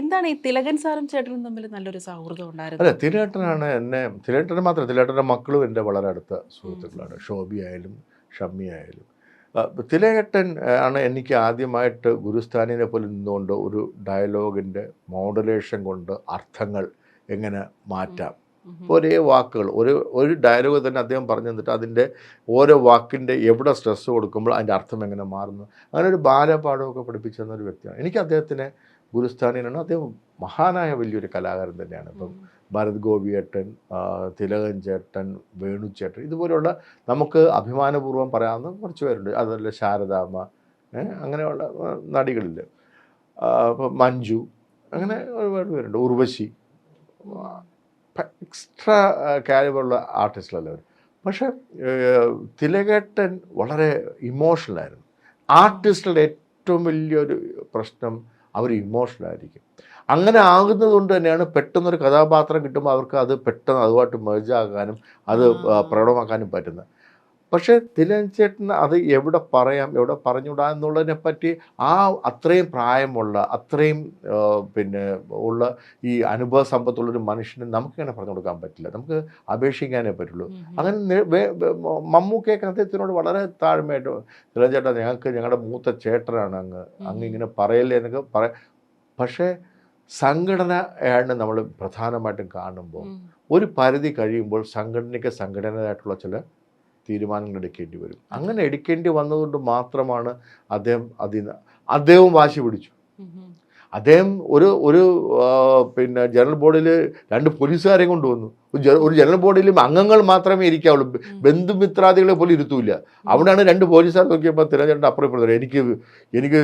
എന്താണ് ഈ തിലകൻ സാറും ചേട്ടനും തമ്മിൽ നല്ലൊരു സൗഹൃദം ഉണ്ടായിരുന്നു? അല്ല, തിലേട്ടനാണ് എന്നെ, തിലേട്ടന് മാത്രം, തിലേട്ടൻ്റെ മക്കളും എൻ്റെ വളരെ അടുത്ത സുഹൃത്തുക്കളാണ്. ഷോബി ആയാലും ഷമ്മി ആയാലും. തിലകേട്ടൻ ആണ് എനിക്ക് ആദ്യമായിട്ട് ഗുരുസ്ഥാനിനെ പോലെ നിന്നുകൊണ്ട് ഒരു ഡയലോഗിൻ്റെ മോഡുലേഷൻ കൊണ്ട് അർത്ഥങ്ങൾ എങ്ങനെ മാറ്റാം. ഒരേ വാക്കുകൾ, ഒരു ഡയലോഗ് തന്നെ അദ്ദേഹം പറഞ്ഞു തന്നിട്ട് അതിൻ്റെ ഓരോ വാക്കിൻ്റെ എവിടെ സ്ട്രെസ് കൊടുക്കുമ്പോൾ അതിൻ്റെ അർത്ഥം എങ്ങനെ മാറുന്നു, അങ്ങനെ ഒരു ബാലപാഠമൊക്കെ പഠിപ്പിച്ചു തന്നൊരു വ്യക്തിയാണ്. എനിക്ക് അദ്ദേഹത്തിനെ ഗുരുസ്ഥാനിനാണ്. അദ്ദേഹം മഹാനായ വലിയൊരു കലാകാരൻ തന്നെയാണ്. ഇപ്പം ഭരത് ഗോപിയേട്ടൻ, തിലകൻ ചേട്ടൻ, വേണുചേട്ടൻ, ഇതുപോലെയുള്ള നമുക്ക് അഭിമാനപൂർവ്വം പറയാവുന്ന കുറച്ച് പേരുണ്ട്. അതല്ല ശാരദാമ്മ, അങ്ങനെയുള്ള നടികളിൽ ഇപ്പം മഞ്ജു, അങ്ങനെ ഒരുപാട് പേരുണ്ട്. ഉർവശി, എക്സ്ട്രാ കാലിബറുള്ള ആർട്ടിസ്റ്റുകളല്ല അവർ. പക്ഷേ തിലകേട്ടൻ വളരെ ഇമോഷണലായിരുന്നു. ആർട്ടിസ്റ്റുകളുടെ ഏറ്റവും വലിയൊരു പ്രശ്നം അവർ ഇമോഷണലായിരിക്കും. അങ്ങനെ ആകുന്നത് കൊണ്ട് തന്നെയാണ് പെട്ടെന്നൊരു കഥാപാത്രം കിട്ടുമ്പോൾ അവർക്ക് അത് പെട്ടെന്ന് അതുമായിട്ട് മെർജാകാനും അത് പ്രകടമാക്കാനും പറ്റുന്നത്. പക്ഷേ തിലകൻ ചേട്ടന് അത് എവിടെ പറയാം, എവിടെ പറഞ്ഞുകൂടാ എന്നുള്ളതിനെ പറ്റി അത്രയും പ്രായമുള്ള, അത്രയും പിന്നെ ഉള്ള ഈ അനുഭവ സമ്പത്തുള്ളൊരു മനുഷ്യന് നമുക്കിങ്ങനെ പറഞ്ഞു കൊടുക്കാൻ പറ്റില്ല, നമുക്ക് അപേക്ഷിക്കാനേ പറ്റുള്ളൂ. അങ്ങനെ മമ്മൂക്കയൊക്കെ അദ്ദേഹത്തിനോട് വളരെ താഴ്മയായിട്ട്, തിലകൻ ചേട്ടാ ഞങ്ങളുടെ മൂത്ത ചേട്ടനാണ്, അങ്ങ് ഇങ്ങനെ പറയല്ലേ എന്നൊക്കെ പക്ഷേ സംഘടനയാണ് നമ്മൾ പ്രധാനമായിട്ടും കാണുമ്പോൾ ഒരു പരിധി കഴിയുമ്പോൾ സംഘടനയ്ക്ക് സംഘടനയായിട്ടുള്ള ചില തീരുമാനങ്ങൾ എടുക്കേണ്ടി വരും. അങ്ങനെ എടുക്കേണ്ടി വന്നതുകൊണ്ട് മാത്രമാണ് അദ്ദേഹവും വാശി പിടിച്ചു. അദ്ദേഹം ഒരു പിന്നെ ജനറൽ ബോഡിയിൽ 2 പോലീസുകാരെയും കൊണ്ടുവന്നു. ഒരു ജനറൽ ബോഡിയിലും അംഗങ്ങൾ മാത്രമേ ഇരിക്കാവുള്ളൂ, ബന്ധുമിത്രാദികളെ പോലും ഇരുത്തൂല. അവിടെയാണ് 2 പോലീസുകാർ നോക്കിയപ്പോൾ തിരഞ്ഞെടുപ്പ് അപ്പുറം ഇപ്പുറം എനിക്ക്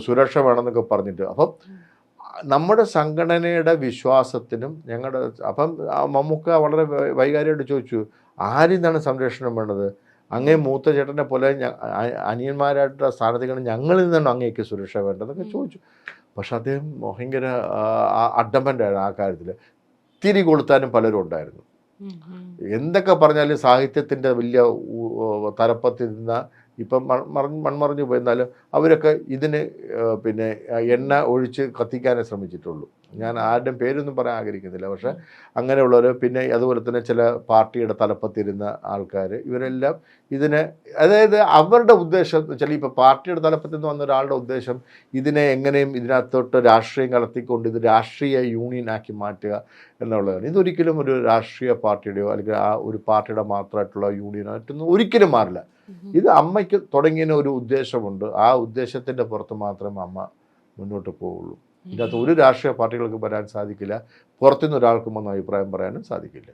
സുരക്ഷ വേണമെന്നൊക്കെ പറഞ്ഞിട്ട്. അപ്പം നമ്മുടെ സംഘടനയുടെ വിശ്വാസത്തിനും അപ്പം മമ്മൂക്ക വളരെ വൈകാരികമായിട്ട് ചോദിച്ചു, ആരിന്നാണ് സംരക്ഷണം വേണ്ടത്? അങ്ങേ മൂത്ത ചേട്ടനെ പോലെ അനിയന്മാരായിട്ടുള്ള സ്ഥാനത്തേക്കാണ് ഞങ്ങളിൽ നിന്നാണ് അങ്ങേക്ക് സുരക്ഷ വേണ്ടതെന്നൊക്കെ ചോദിച്ചു. പക്ഷെ അദ്ദേഹം ഭയങ്കര അഡ്ഡമ്പൻ്റായിരുന്നു ആ കാര്യത്തിൽ. തിരി കൊളുത്താനും പലരും ഉണ്ടായിരുന്നു. എന്തൊക്കെ പറഞ്ഞാലും സാഹിത്യത്തിൻ്റെ വലിയ തലപ്പത്തിൽ നിന്ന ഇപ്പം മൺമറഞ്ഞു പോയെന്നാലും അവരൊക്കെ ഇതിന് പിന്നെ എണ്ണ ഒഴിച്ച് കത്തിക്കാനേ ശ്രമിച്ചിട്ടുള്ളൂ. ഞാൻ ആരുടെയും പേരൊന്നും പറയാൻ ആഗ്രഹിക്കുന്നില്ല. പക്ഷേ അങ്ങനെയുള്ളവർ, പിന്നെ അതുപോലെ തന്നെ ചില പാർട്ടിയുടെ തലപ്പത്തിരുന്ന ആൾക്കാർ, ഇവരെല്ലാം ഇതിനെ, അതായത് അവരുടെ ഉദ്ദേശം എന്ന് വെച്ചാൽ ഇപ്പോൾ പാർട്ടിയുടെ തലപ്പത്തിൽ നിന്ന് വന്ന ഒരാളുടെ ഉദ്ദേശം ഇതിനെ എങ്ങനെയും ഇതിനകത്തോട്ട് രാഷ്ട്രീയം കലർത്തിക്കൊണ്ട് ഇത് രാഷ്ട്രീയ യൂണിയനാക്കി മാറ്റുക എന്നുള്ളതാണ്. ഇതൊരിക്കലും ഒരു രാഷ്ട്രീയ പാർട്ടിയുടെയോ അല്ലെങ്കിൽ ആ ഒരു പാർട്ടിയുടെ മാത്രമായിട്ടുള്ള യൂണിയനായിട്ടൊന്നും ഒരിക്കലും മാറില്ല. ഇത് അമ്മയ്ക്ക് തുടങ്ങിയതിന് ഒരു ഉദ്ദേശമുണ്ട്. ആ ഉദ്ദേശത്തിൻ്റെ പുറത്ത് മാത്രമേ അമ്മ മുന്നോട്ട് പോവുള്ളൂ. ഇതിനകത്ത് ഒരു രാഷ്ട്രീയ പാർട്ടികൾക്ക് വരാൻ സാധിക്കില്ല, പുറത്തുനിന്ന് ഒരാൾക്കും ഒന്നും അഭിപ്രായം പറയാനും സാധിക്കില്ല.